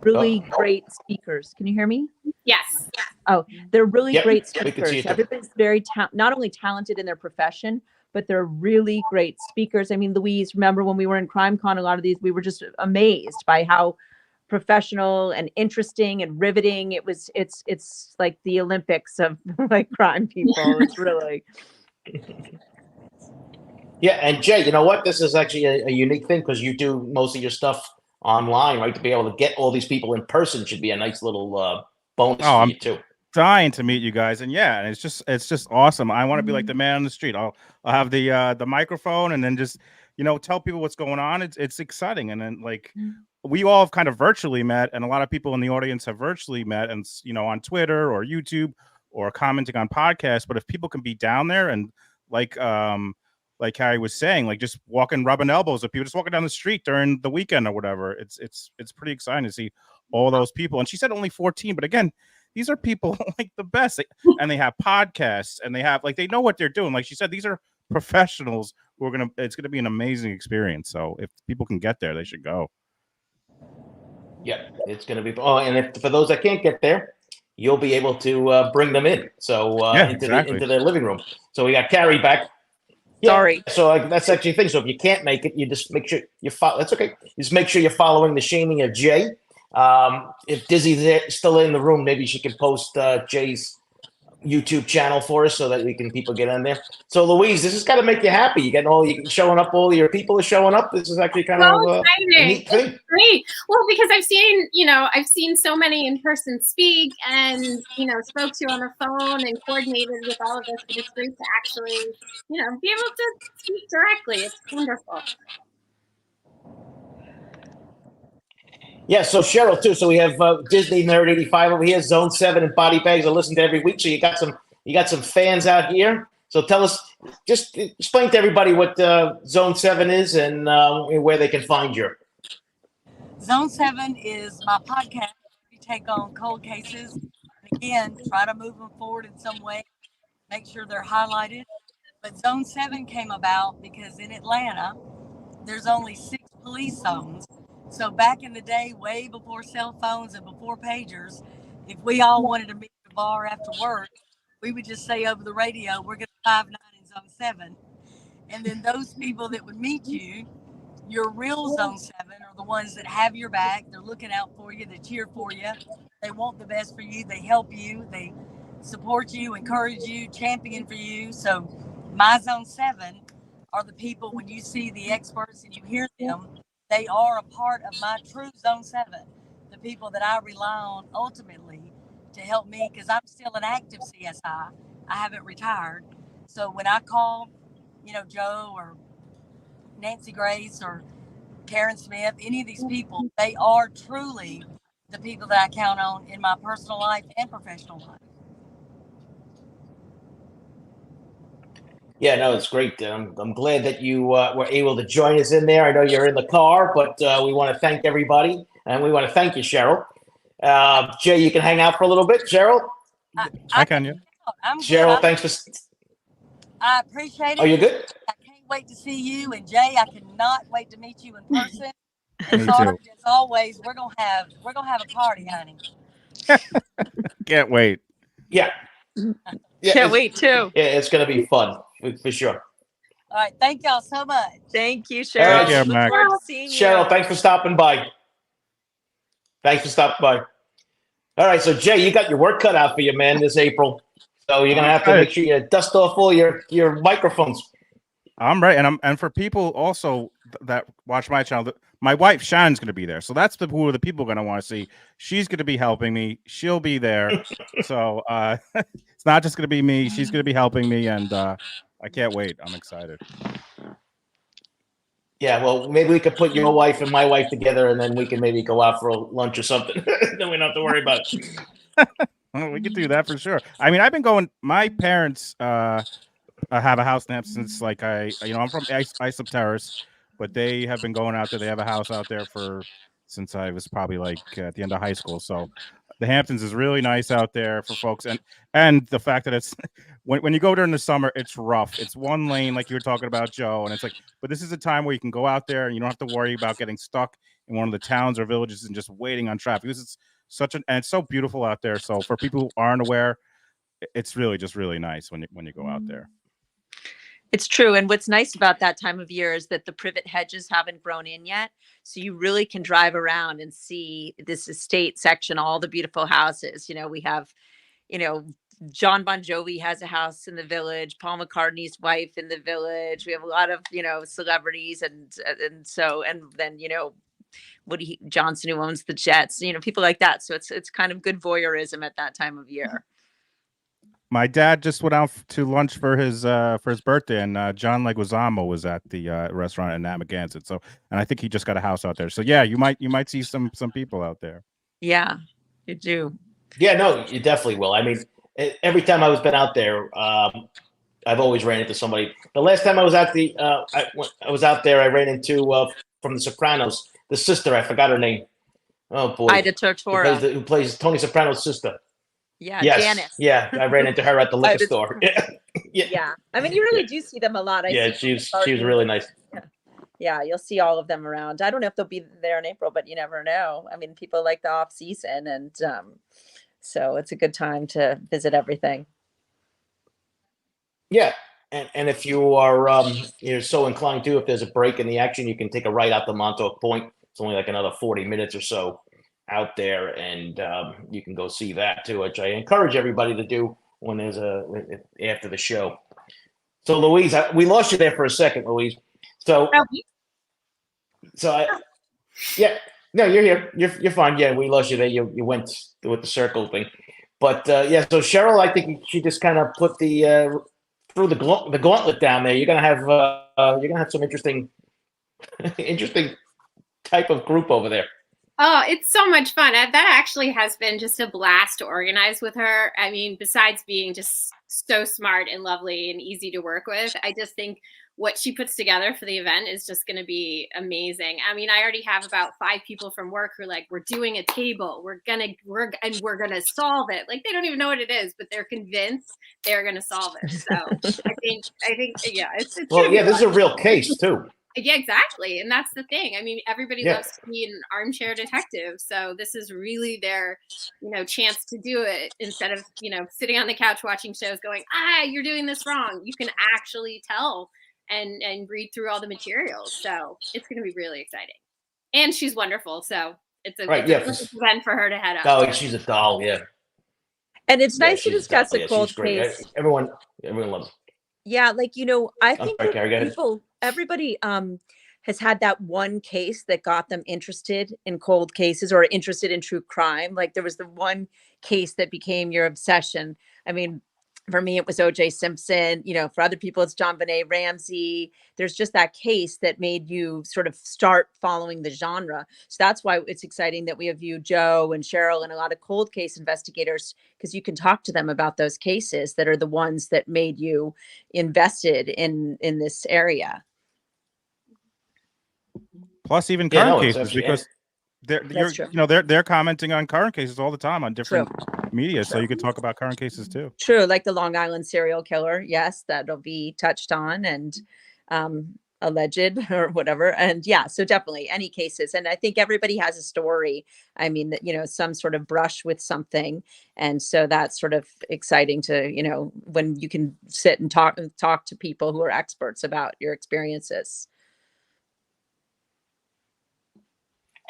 really great speakers. Can you hear me? Yes. Oh, they're really Yep, great we can see speakers. you too. Everybody's very not only talented in their profession, but they're really great speakers. I mean, Louise, remember when we were in CrimeCon, a lot of these, we were just amazed by how professional and interesting and riveting it's like the Olympics of like crime people. It's really. Yeah, and Jay, you know what? This is actually a unique thing because you do most of your stuff online, right? To be able to get all these people in person should be a nice little bonus for you too. Dying to meet you guys, and yeah, and it's just awesome. I want to be like the man on the street. I'll have the microphone and then just tell people what's going on. It's exciting, and then like we all have kind of virtually met, and a lot of people in the audience have virtually met, and on Twitter or YouTube or commenting on podcasts. But if people can be down there and like Carrie was saying, like just walking, rubbing elbows with people, just walking down the street during the weekend or whatever, it's pretty exciting to see all those people. And she said only 14, but again, these are people like the best, and they have podcasts, and they have they know what they're doing. Like she said, these are professionals who are it's gonna be an amazing experience. So if people can get there, they should go. Yeah, it's going to be. Oh, and for those that can't get there, you'll be able to bring them in. So into their living room. So we got Carrie back. Yeah, Sorry. So that's actually a thing. So if you can't make it, you just make sure you follow. That's okay. Just make sure you're following the shaming of Jay. If Dizzy's still in the room, maybe she can post Jay's YouTube channel for us so that people get on there. So Louise, this has got to make you happy. You showing up. All your people are showing up. This is actually kind of a neat thing. Great. Well, because I've seen so many in person speak, and spoke to on the phone and coordinated with all of us. It's great to actually be able to speak directly. It's wonderful. Yeah, so Cheryl too. So we have Disney Nerd 85 over here, Zone 7 and Body Bags. I listen to every week. So you got some fans out here. So tell us, just explain to everybody what Zone 7 is and where they can find you. Zone 7 is my podcast. We take on cold cases. And again, try to move them forward in some way, make sure they're highlighted. But Zone 7 came about because in Atlanta, there's only 6 police zones. So back in the day, way before cell phones and before pagers, if we all wanted to meet at a bar after work, we would just say over the radio, we're going to 5-9 in Zone 7. And then those people that would meet you, your real Zone 7 are the ones that have your back. They're looking out for you. They cheer for you. They want the best for you. They help you. They support you, encourage you, champion for you. So my Zone 7 are the people, when you see the experts and you hear them, they are a part of my true Zone 7. The people that I rely on ultimately to help me, because I'm still an active CSI. I haven't retired. So when I call, Joe or Nancy Grace or Karen Smith, any of these people, they are truly the people that I count on in my personal life and professional life. Yeah, no, it's great. I'm glad that you were able to join us in there. I know you're in the car, but we want to thank everybody, and we want to thank you, Cheryl. Jay, you can hang out for a little bit, Cheryl. I can, yeah. I'm good. Cheryl, thanks for. I appreciate it. Are you good? I can't wait to see you, and Jay, I cannot wait to meet you in person. And Me Sarge, too. as always, we're gonna have a party, honey. Can't wait. Yeah. Can't wait too. Yeah, it's going to be fun for sure. All right, thank y'all so much. Thank you, All Cheryl. right, Look Mac. forward to seeing you. Cheryl, thanks for stopping by. Thanks for stopping by. All right, so Jay, you got your work cut out for you, man, this April. So you're gonna have to make sure you dust off all your microphones. I'm right, and for people also that watch my channel, my wife Shannon's going to be there, so that's who the people are going to want to see. She's going to be helping me. She'll be there, so it's not just going to be me. She's going to be helping me, and I can't wait. I'm excited. Yeah, well, maybe we could put your wife and my wife together, and then we can maybe go out for a lunch or something. Then we don't have to worry about it. Well, we could do that for sure. I mean, I've been going. My parents have a house in Hamptons since I'm from Islip Terrace, but they have been going out there. They have a house out there since I was probably at the end of high school. So the Hamptons is really nice out there for folks, and the fact that it's when you go during the summer, it's rough. It's one lane, like you were talking about, Joe, and it's like, but this is a time where you can go out there and you don't have to worry about getting stuck in one of the towns or villages and just waiting on traffic. This is and it's so beautiful out there. So for people who aren't aware, it's really just really nice when you go out there. It's true. And what's nice about that time of year is that the privet hedges haven't grown in yet. So you really can drive around and see this estate section, all the beautiful houses. We have, John Bon Jovi has a house in the village, Paul McCartney's wife in the village. We have a lot of, celebrities and then, Woody Johnson, who owns the Jets, people like that. So it's kind of good voyeurism at that time of year. My dad just went out to lunch for his birthday, and John Leguizamo was at the restaurant in Amagansett. So, and I think he just got a house out there. So, yeah, you might see some people out there. Yeah, you do. Yeah, no, you definitely will. I mean, every time I've been out there, I've always ran into somebody. The last time I was at I was out there, I ran into from The Sopranos, the sister. I forgot her name. Oh boy, Ida Tortora, who plays Tony Soprano's sister. Yeah, yes. Janice. Yeah, I ran into her at the liquor store. Yeah. I mean, you really do see them a lot. She was really nice. Yeah, you'll see all of them around. I don't know if they'll be there in April, but you never know. I mean, people like the off season, and so it's a good time to visit everything. Yeah, and if you are you're so inclined to, if there's a break in the action, you can take a right out to Montauk Point. It's only like another 40 minutes or so out there, and you can go see that too, which I encourage everybody to do when there's after the show. So Louise, we lost you there for a second, Louise. So yeah, no, you're here. You're fine. Yeah, we lost you there. You went with the circle thing, but yeah. So Cheryl, I think she just kind of put threw the gauntlet down there. You're gonna have some interesting type of group over there. Oh, it's so much fun. That actually has been just a blast to organize with her. I mean, besides being just so smart and lovely and easy to work with, I just think what she puts together for the event is just going to be amazing. I mean, I already have about 5 people from work who are like, we're doing a table. We're gonna solve it. Like, they don't even know what it is, but they're convinced they're going to solve it. So I think, yeah, it's Well, gonna be yeah, this is fun. a real case too. Yeah, exactly. And that's the thing. I mean, everybody Yeah. loves to be an armchair detective. So this is really their, chance to do it instead of, sitting on the couch watching shows going, you're doing this wrong. You can actually tell and read through all the materials. So it's going to be really exciting. And she's wonderful. So it's a Right, yeah. perfect event for her to head up. Oh, she's a doll, yeah. And it's Yeah, nice to she's discuss doll. a Yeah, cold she's great. case. Everyone loves her. Yeah, like, I I'm think sorry, that Carrie, go ahead. everybody has had that one case that got them interested in cold cases or interested in true crime. Like, there was the one case that became your obsession. I mean, for me, it was O.J. Simpson. For other people, it's John Benet Ramsey. There's just that case that made you sort of start following the genre. So that's why it's exciting that we have you, Joe and Cheryl, and a lot of cold case investigators, because you can talk to them about those cases that are the ones that made you invested in this area. Plus, even Yeah, current no, it's cases, actually because That's true. they're commenting on current cases all the time on different media, so you can talk about current cases too. True, like the Long Island serial killer. Yes, that'll be touched on, and alleged or whatever. And yeah, so definitely any cases. And I think everybody has a story. I mean, that, some sort of brush with something. And so that's sort of exciting to, when you can sit and talk to people who are experts about your experiences.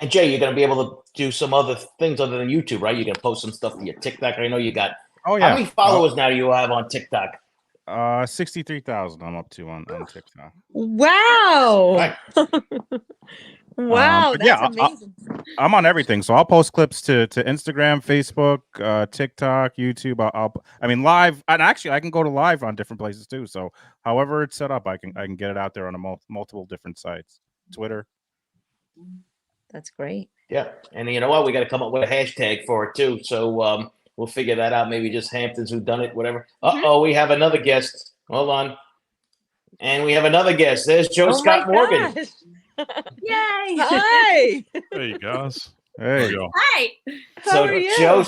And Jay, you're gonna be able to do some other things other than YouTube, right? You're gonna post some stuff to your TikTok. I know you got. Oh yeah. How many followers now do you have on TikTok? 63,000 I'm up to on TikTok. Wow. Right. Wow, that's amazing. I'm on everything, so I'll post clips to Instagram, Facebook, TikTok, YouTube. I mean, live, and actually, I can go to live on different places too. So, however it's set up, I can get it out there on multiple different sites. Twitter. That's great. Yeah, and you know what? We got to come up with a hashtag for it too. So we'll figure that out. Maybe just Hamptons WhoDunit, whatever. We have another guest. Hold on. And we have another guest. There's Joe Scott Morgan. Yay! Hi. Hey guys. Hey. Hi. How are you? Joe,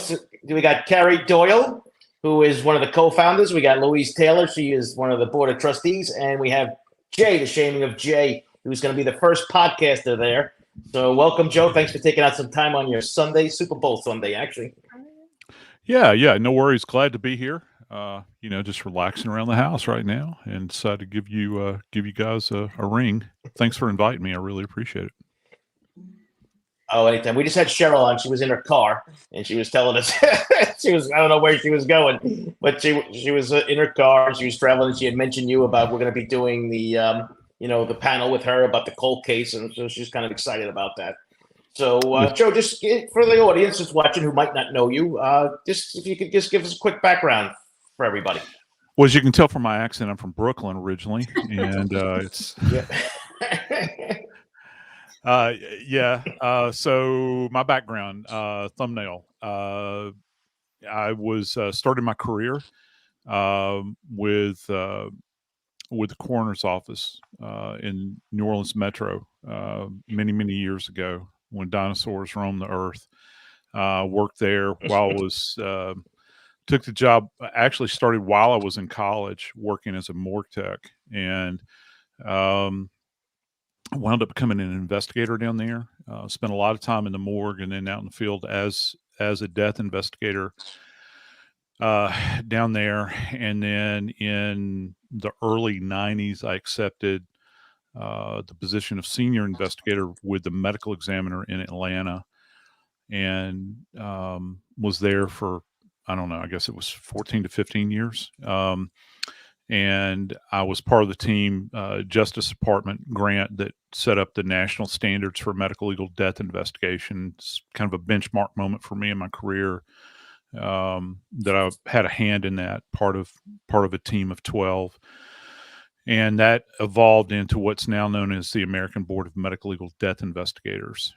we got Carrie Doyle, who is one of the co-founders. We got Louise Taylor. She is one of the board of trustees. And we have Jay, the Shaming of Jay, who's going to be the first podcaster there. So welcome, Joe. Thanks for taking out some time on your Sunday, Super Bowl Sunday, actually. Yeah, no worries. Glad to be here. Just relaxing around the house right now, and decided to give you guys a ring. Thanks for inviting me. I really appreciate it. Oh, anytime. We just had Cheryl on. She was in her car, and she was telling us I don't know where she was going, but she was in her car. She was traveling, and she had mentioned you about we're going to be doing the the panel with her about the cold case, and so she's kind of excited about that. So, Joe, just for the audience that's watching who might not know you, just if you could just give us a quick background for everybody. Well, as you can tell from my accent, I'm from Brooklyn originally, and it's so my background, thumbnail. I was started my career with the coroner's office in New Orleans Metro many years ago when dinosaurs roamed the earth. Worked there while I was took the job. Actually started while I was in college working as a morgue tech, and wound up becoming an investigator down there. Spent a lot of time in the morgue and then out in the field as a death investigator down there. And then in the early 90s, I accepted the position of senior investigator with the medical examiner in Atlanta, and was there for, I don't know, I guess it was 14 to 15 years. And I was part of the team, Justice Department grant that set up the national standards for medical legal death investigation. It's kind of a benchmark moment for me in my career, that I had a hand in that, part of a team of 12. And that evolved into what's now known as the American Board of Medical Legal Death Investigators.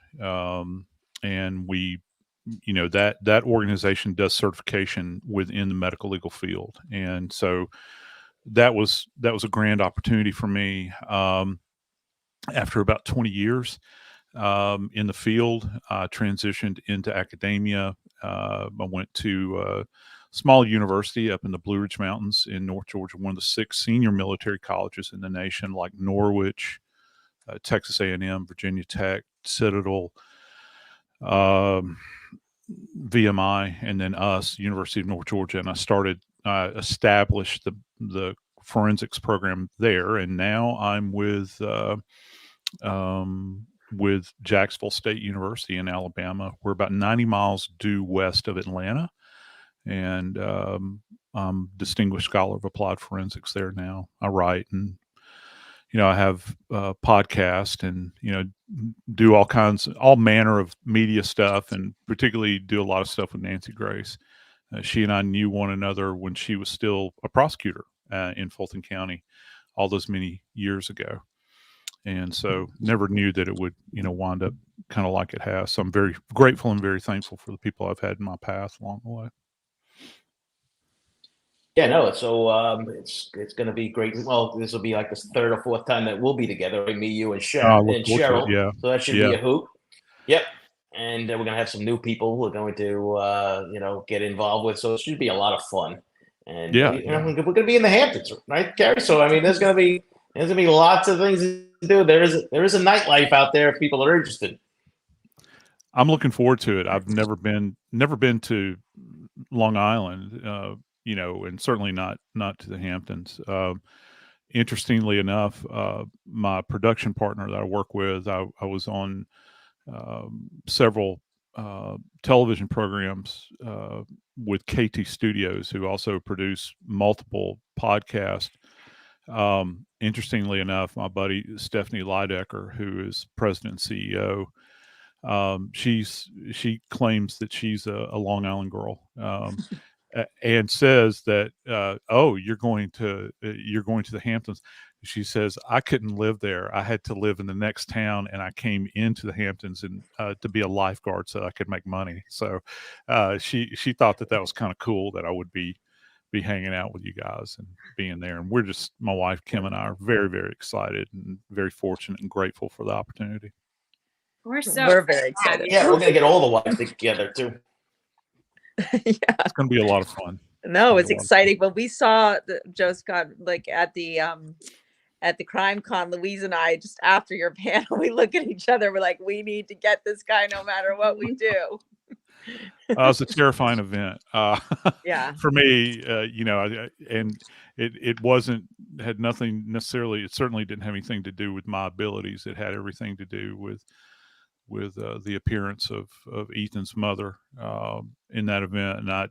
and we, that organization does certification within the medical legal field, and so that was a grand opportunity for me. After about 20 years in the field, I transitioned into academia. I went to a small university up in the Blue Ridge Mountains in North Georgia, one of the 6 senior military colleges in the nation, like Norwich, Texas A&M, Virginia Tech, Citadel, VMI, and then us, University of North Georgia. And I established the forensics program there, and now I'm with Jacksonville State University in Alabama. We're about 90 miles due west of Atlanta, and I'm distinguished scholar of applied forensics there now. I write, and I have a podcast, and do all manner of media stuff, and particularly do a lot of stuff with Nancy Grace. She and I knew one another when she was still a prosecutor in Fulton County all those many years ago. And so never knew that it would, wind up kind of like it has. So I'm very grateful and very thankful for the people I've had in my path along the way. Yeah, no. So it's going to be great. Well, this will be like the 3rd or 4th time that we'll be together. Me, you, and Cheryl. Yeah. So that should be a hoop. Yep. And we're going to have some new people we're going to, get involved with. So it should be a lot of fun. And we're going to be in the Hamptons, right, Carrie? So I mean, there's going to be lots of things to do. There is a nightlife out there if people are interested. I'm looking forward to it. I've never been to Long Island, and certainly not to the Hamptons. Interestingly enough, my production partner that I work with, I was on several television programs with KT Studios, who also produce multiple podcasts. Interestingly enough, my buddy Stephanie Lydecker, who is president and CEO, she claims that she's a Long Island girl, and says that, you're going to the Hamptons. She says, I couldn't live there. I had to live in the next town, and I came into the Hamptons and to be a lifeguard so I could make money. So she thought that was kind of cool that I would be hanging out with you guys and being there. And my wife Kim and I are very, very excited and very fortunate and grateful for the opportunity. We're very excited. Yeah, we're going to get all the wives together too. Yeah, it's going to be a lot of fun. No, it's exciting. But we saw Joe Scott at the Crime Con. Louise and I, just after your panel, we look at each other. We're like, we need to get this guy no matter what we do. It was a terrifying event. Yeah. For me, and it had nothing necessarily. It certainly didn't have anything to do with my abilities. It had everything to do with the appearance of Ethan's mother in that event, and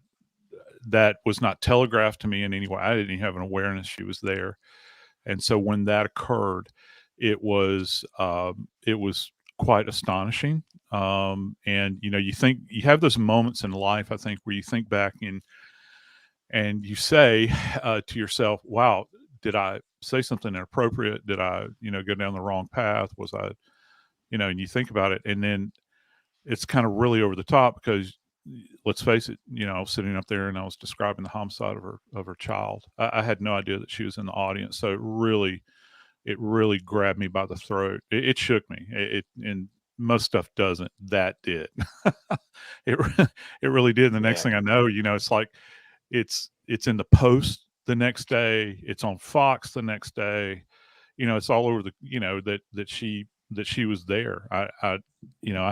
that was not telegraphed to me in any way. I didn't even have an awareness she was there, and so when that occurred, it was quite astonishing. And you have those moments in life, I think, where you think back and you say to yourself, "Wow, did I say something inappropriate? Did I, go down the wrong path? Was I?" And you think about it, and then it's kind of really over the top because, let's face it, I was sitting up there and I was describing the homicide of her child. I had no idea that she was in the audience, so it really grabbed me by the throat. It shook me. And most stuff doesn't. That did. it really did. And the next thing I know, it's like it's in the Post the next day. It's on Fox the next day. It's all over that she was there. I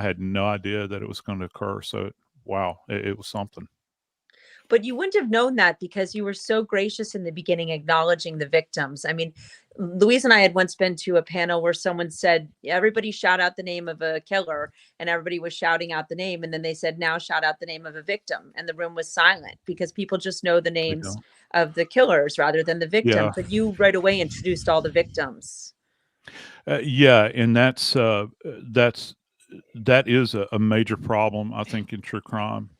had no idea that it was going to occur. So wow, it was something. But you wouldn't have known that because you were so gracious in the beginning, acknowledging the victims. I mean, Louise and I had once been to a panel where someone said, everybody shout out the name of a killer, and everybody was shouting out the name. And then they said, now shout out the name of a victim. And the room was silent because people just know the names of the killers rather than the victim. Yeah. But you right away introduced all the victims. And that is a major problem, I think, in true crime.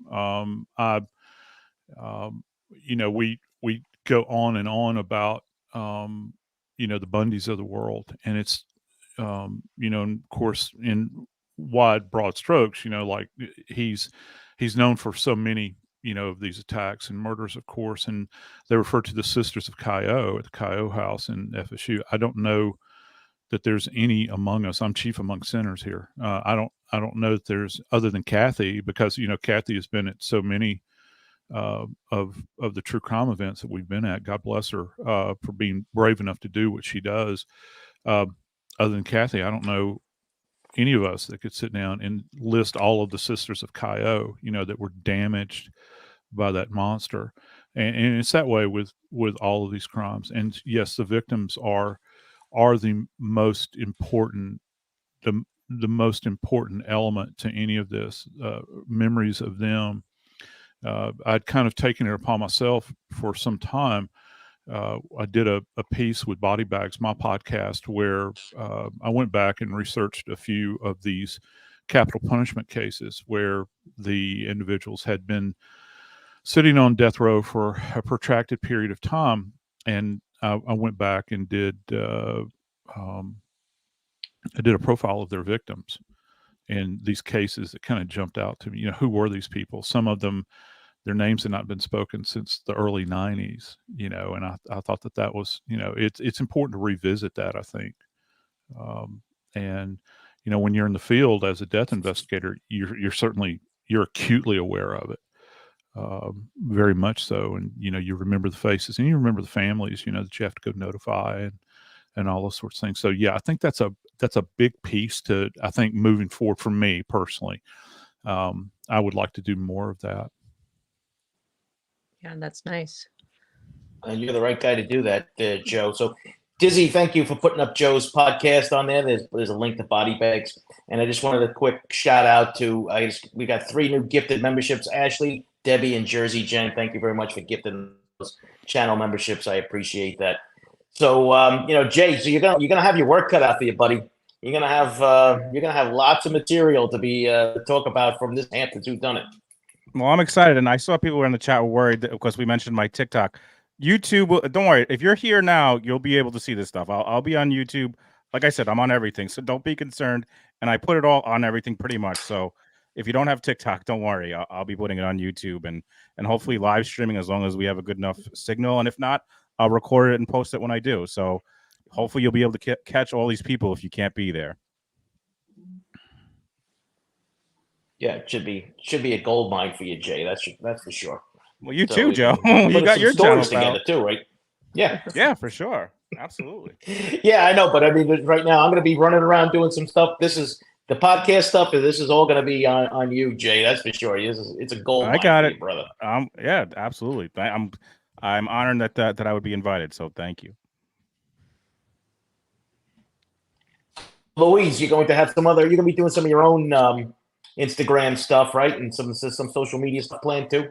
We go on and on about, the Bundys of the world, and it's, and of course, wide, broad strokes, like he's known for so many, of these attacks and murders, of course. And they refer to the Sisters of Cayo at the Cayo House in FSU. I don't know that there's any among us. I'm chief among sinners here. I don't know that there's, other than Kathy, because Kathy has been at so many of the true crime events that we've been at. God bless her for being brave enough to do what she does. Other than Kathy, I don't know any of us that could sit down and list all of the Sisters of Cayo, that were damaged by that monster. And it's that way with all of these crimes. And yes, the victims are the most important, the most important element to any of this. Memories of them. I'd kind of taken it upon myself for some time. I did a piece with Body Bags, my podcast, where I went back and researched a few of these capital punishment cases where the individuals had been sitting on death row for a protracted period of time. And I went back and did I did a profile of their victims and these cases that kind of jumped out to me. Who were these people? Some of them, their names had not been spoken since the early 90s, and I thought that was, it's important to revisit that, I think. And, when you're in the field as a death investigator, you're acutely aware of it. Very much so. And, you remember the faces and you remember the families, that you have to go notify and all those sorts of things. So yeah, I think that's a big piece to, I think, moving forward for me personally. I would like to do more of that. Yeah, that's nice. And you're the right guy to do that, Joe. So Dizzy, thank you for putting up Joe's podcast on there. There's a link to Body Bags. And I just wanted a quick shout out to, we got 3 new gifted memberships, Ashley, Debbie, and Jersey Jen. Thank you very much for gifting those channel memberships. I appreciate that. So, Jay, so you're gonna have your work cut out for you, buddy. You're gonna have lots of material to be talk about from this Hamptons WhoDunit. Well, I'm excited, and I saw people in the chat were worried because we mentioned my TikTok. YouTube, don't worry. If you're here now, you'll be able to see this stuff. I'll be on YouTube. Like I said, I'm on everything, so don't be concerned. And I put it all on everything pretty much. So if you don't have TikTok, don't worry. I'll be putting it on YouTube and hopefully live streaming as long as we have a good enough signal. And if not, I'll record it and post it when I do. So hopefully you'll be able to catch all these people if you can't be there. Yeah, it should be a gold mine for you, Jay. That's for sure. Well, you too, Joe. You got your stories together too, right? Yeah. Yeah, for sure. Absolutely. Yeah, I know, but I mean, right now I'm going to be running around doing some stuff. This is the podcast stuff, and this is all going to be on you, Jay. That's for sure. It's a gold mine. I got it, you, brother. Yeah, absolutely. I'm honored that I would be invited. So thank you. Louise, you're going to be doing some of your own Instagram stuff, right? And some social media stuff planned too.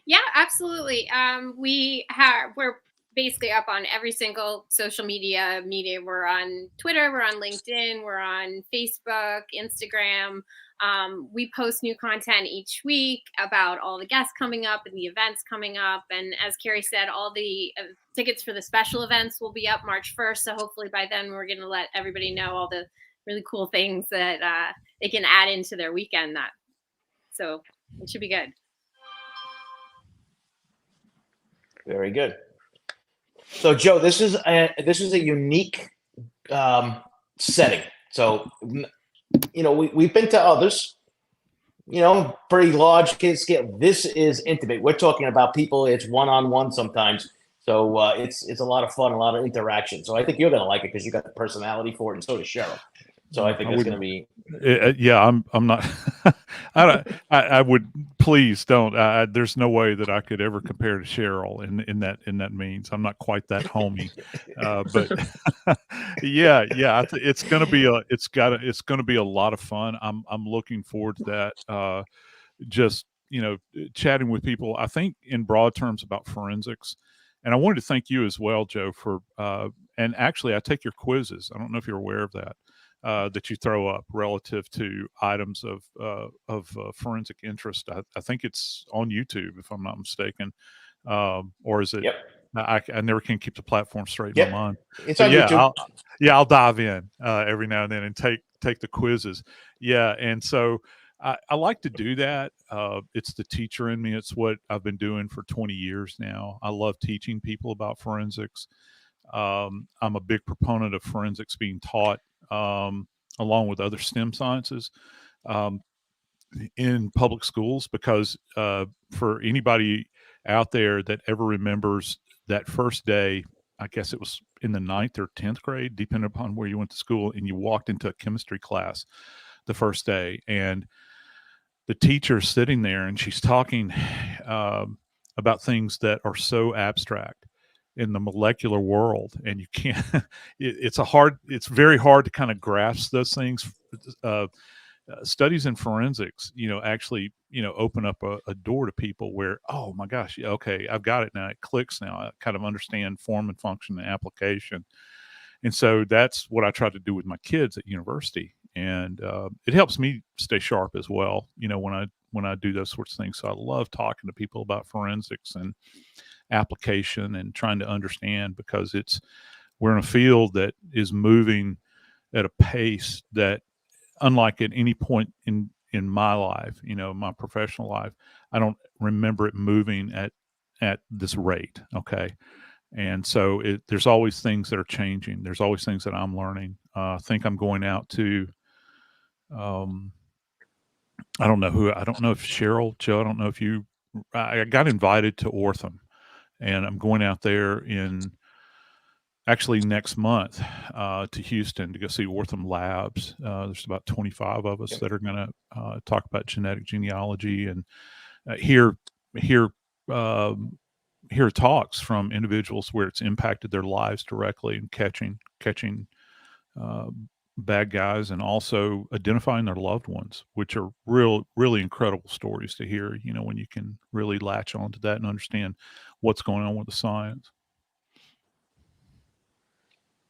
Yeah, absolutely. We're basically up on every single social media. We're on Twitter, we're on LinkedIn, we're on Facebook, Instagram. We post new content each week about all the guests coming up and the events coming up. And as Carrie said, all the tickets for the special events will be up March 1st. So hopefully by then we're going to let everybody know all the really cool things that they can add into their weekend. So it should be good. Very good. So, Joe, this is a unique setting. So, we've been to others, pretty large kids scale. This is intimate. We're talking about people. It's one-on-one sometimes. So it's a lot of fun, a lot of interaction. So I think you're going to like it because you got the personality for it, and so does Cheryl. So I think it's going to be. Yeah, I'm not. I would please don't. There's no way that I could ever compare to Cheryl in that means. I'm not quite that homey, but yeah. It's going to be a lot of fun. I'm looking forward to that. Just chatting with people. I think in broad terms about forensics, and I wanted to thank you as well, Joe, for and actually I take your quizzes. I don't know if you're aware of that. That you throw up relative to items of forensic interest. I think it's on YouTube, if I'm not mistaken, or is it? Yep. I never can keep the platform straight in my mind. It's on YouTube. I'll dive in every now and then and take the quizzes. Yeah, and so I like to do that. It's the teacher in me. It's what I've been doing for 20 years now. I love teaching people about forensics. I'm a big proponent of forensics being taught along with other STEM sciences in public schools, because for anybody out there that ever remembers that first day, I guess it was in the 9th or 10th grade, depending upon where you went to school, and you walked into a chemistry class the first day, and the teacher's sitting there and she's talking about things that are so abstract in the molecular world, and you can't it's very hard to kind of grasp those things. Studies in forensics, actually, open up a door to people where, oh my gosh, yeah, okay, I've got it now. It clicks now. I kind of understand form and function and application. And so that's what I try to do with my kids at university. And it helps me stay sharp as well, when I do those sorts of things. So I love talking to people about forensics and application and trying to understand, because we're in a field that is moving at a pace that, unlike at any point in my life, my professional life, I don't remember it moving at this rate. Okay. And so there's always things that are changing. There's always things that I'm learning. I think I'm going out to, I don't know if Cheryl, Joe, I don't know if I got invited to Ortham, and I'm going out there actually next month to Houston to go see Ortham Labs. There's about 25 of us that are going to talk about genetic genealogy and hear talks from individuals where it's impacted their lives directly, and catching bad guys, and also identifying their loved ones, which are really incredible stories to hear, when you can really latch onto that and understand what's going on with the science.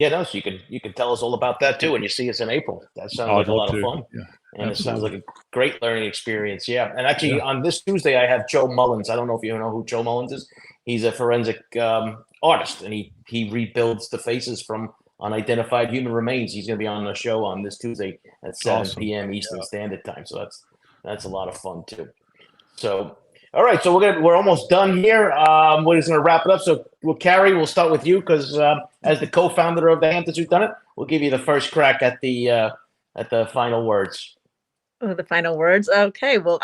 Yeah, no, so you can tell us all about that too when you see us in April. That sounds like a lot of fun. Yeah, and absolutely. It sounds like a great learning experience. Yeah. And actually on this Tuesday, I have Joe Mullins. I don't know if you know who Joe Mullins is. He's a forensic artist, and he rebuilds the faces from unidentified human remains. He's going to be on the show on this Tuesday at 7 p.m. Eastern Standard Time. So that's a lot of fun too. So, all right. So we're almost done here. We're just going to wrap it up. So, Carrie, we'll start with you, because as the co-founder of the Hamptons WhoDunit, we'll give you the first crack at the final words. Oh, the final words. Okay. Well,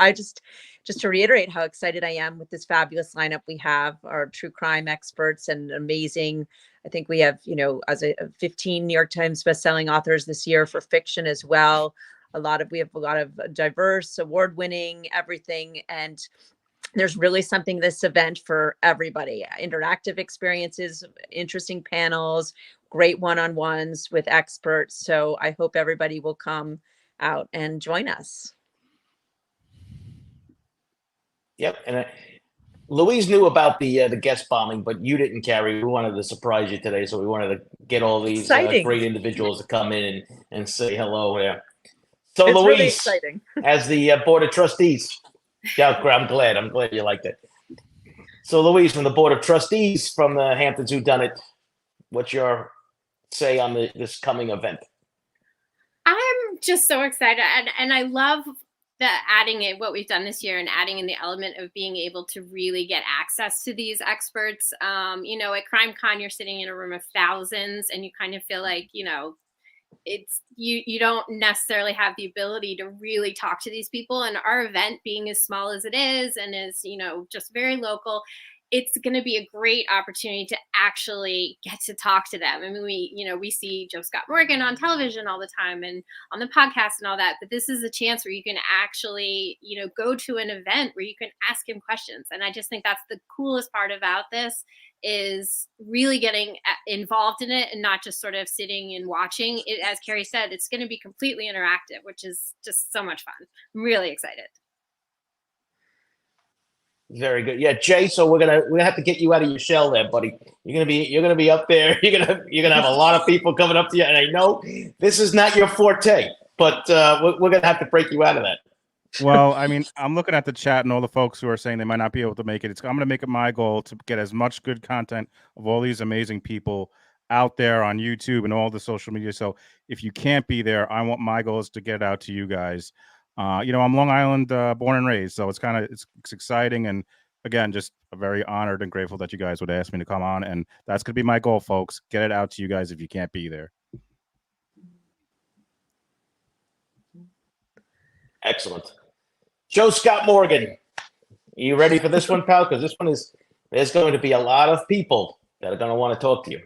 just to reiterate how excited I am with this fabulous lineup we have, our true crime experts and amazing. I think we have, as 15 New York Times bestselling authors this year for fiction as well. We have a lot of diverse, award-winning everything. And there's really something this event for everybody. Interactive experiences, interesting panels, great one-on-ones with experts. So I hope everybody will come out and join us. Yep. And Louise knew about the guest bombing, but you didn't, Carrie. We wanted to surprise you today, so we wanted to get all these great individuals to come in and say hello. Yeah. So it's Louise, really exciting. as the board of trustees, yeah, I'm glad you liked it. So Louise, from the board of trustees from the Hamptons WhoDunit, what's your say on this coming event? I'm just so excited, and I love adding in what we've done this year, and adding in the element of being able to really get access to these experts. At CrimeCon, you're sitting in a room of thousands, and you kind of feel like, it's you don't necessarily have the ability to really talk to these people. And our event, being as small as it is, and is, just very local, it's going to be a great opportunity to actually get to talk to them. I mean, we see Joe Scott Morgan on television all the time and on the podcast and all that, but this is a chance where you can actually, go to an event where you can ask him questions. And I just think that's the coolest part about this, is really getting involved in it and not just sort of sitting and watching it. As Carrie said, it's going to be completely interactive, which is just so much fun. I'm really excited. Very good. Yeah, Jay. So we're gonna have to get you out of your shell there, buddy. You're gonna be up there. You're gonna have a lot of people coming up to you, and I know this is not your forte, but we're gonna have to break you out of that. Well, I mean, I'm looking at the chat and all the folks who are saying they might not be able to make it. I'm going to make it my goal to get as much good content of all these amazing people out there on YouTube and all the social media. So if you can't be there, my goal is to get it out to you guys. I'm Long Island born and raised, so it's exciting, and again, just very honored and grateful that you guys would ask me to come on, and that's gonna be my goal, folks. Get it out to you guys if you can't be there. Excellent. Joe Scott Morgan, you ready for this one, pal? Because this one there's going to be a lot of people that are going to want to talk to you.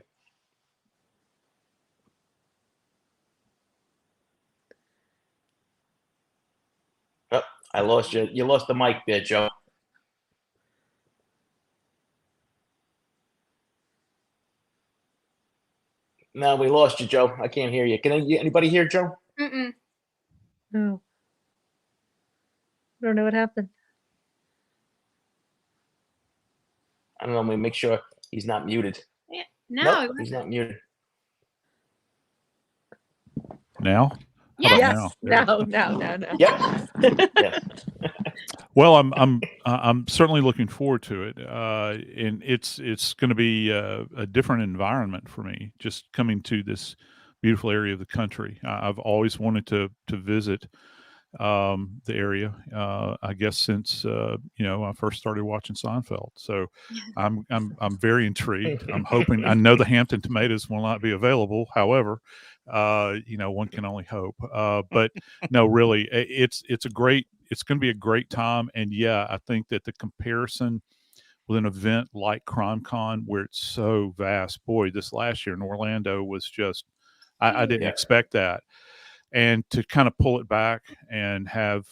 Oh, I lost you. You lost the mic there, Joe. No, we lost you, Joe. I can't hear you. Can anybody hear Joe? Mm-mm. No. I don't know what happened. I don't know. Let me make sure he's not muted. Yeah. No. Nope, he's not muted. Now? How Yes. about Yes. now? No. Yep. Yeah. Well, I'm certainly looking forward to it, and it's going to be a different environment for me. Just coming to this beautiful area of the country, I've always wanted to visit the area. I guess since I first started watching Seinfeld, so I'm very intrigued. I'm hoping. I know the Hampton tomatoes will not be available. However, one can only hope. But no, really, it's going to be a great time. And yeah, I think that the comparison with an event like CrimeCon, where it's so vast, boy, this last year in Orlando was just, I didn't expect that. And to kind of pull it back and have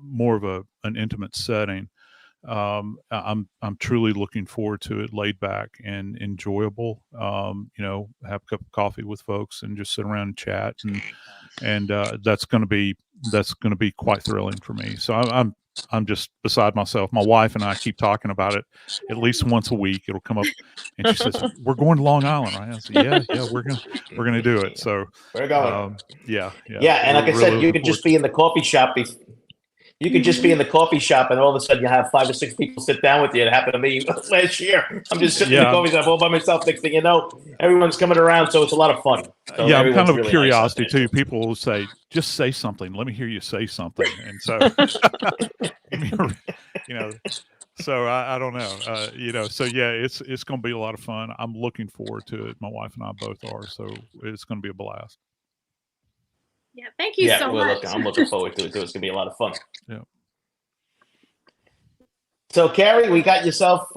more of an intimate setting, I'm truly looking forward to it. Laid back and enjoyable. Have a cup of coffee with folks and just sit around and chat, and that's going to be quite thrilling for me. So I'm just beside myself. My wife and I keep talking about it at least once a week. It'll come up, and she says, "We're going to Long Island, right?" I said, "Yeah, we're gonna do it." So we're going. Yeah. And like I said, you could just be in the coffee shop. You could just be in the coffee shop, and all of a sudden you have 5 or 6 people sit down with you. It happened to me last year. I'm just sitting in the coffee shop all by myself. Next thing you know, everyone's coming around, so it's a lot of fun. So I'm kind of really curiosity nice too. People will say, "Just say something. Let me hear you say something." And so, so I don't know. So yeah, it's going to be a lot of fun. I'm looking forward to it. My wife and I both are. So it's going to be a blast. Yeah, thank you so much. I'm looking forward to it too. It's gonna be a lot of fun. Yeah. So, Carrie, we got yourself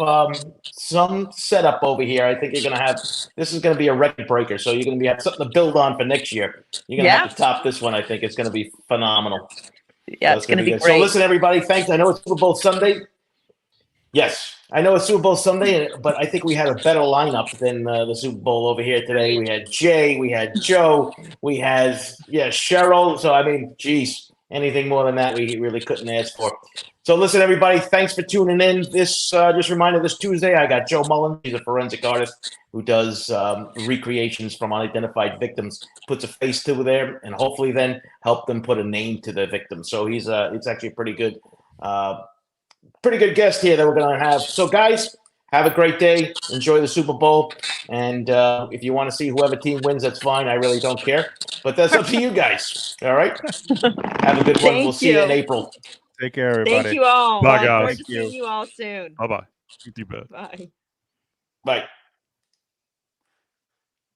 some setup over here. I think you're gonna have. This is gonna be a record breaker. So you're gonna have something to build on for next year. You're gonna have to top this one. I think it's gonna be phenomenal. Yeah, it's gonna be good. great. So listen, everybody. Thanks. I know it's Super Bowl Sunday. Yes, I know it's Super Bowl Sunday, but I think we had a better lineup than the Super Bowl over here today. We had Jay, we had Joe, we had Cheryl. So I mean, geez, anything more than that we really couldn't ask for. So listen, everybody, thanks for tuning in. This just a reminder, this Tuesday I got Joe Mullen. He's a forensic artist who does recreations from unidentified victims, puts a face to there, and hopefully then help them put a name to the victim. So it's actually a pretty good guest here that we're going to have. So, guys, have a great day. Enjoy the Super Bowl. And if you want to see whoever team wins, that's fine. I really don't care. But that's up to you guys. All right? Have a good one. We'll see you in April. Take care, everybody. Thank you all. Bye, guys. Seeing you all soon. Bye-bye. You bet. Bye. Bye.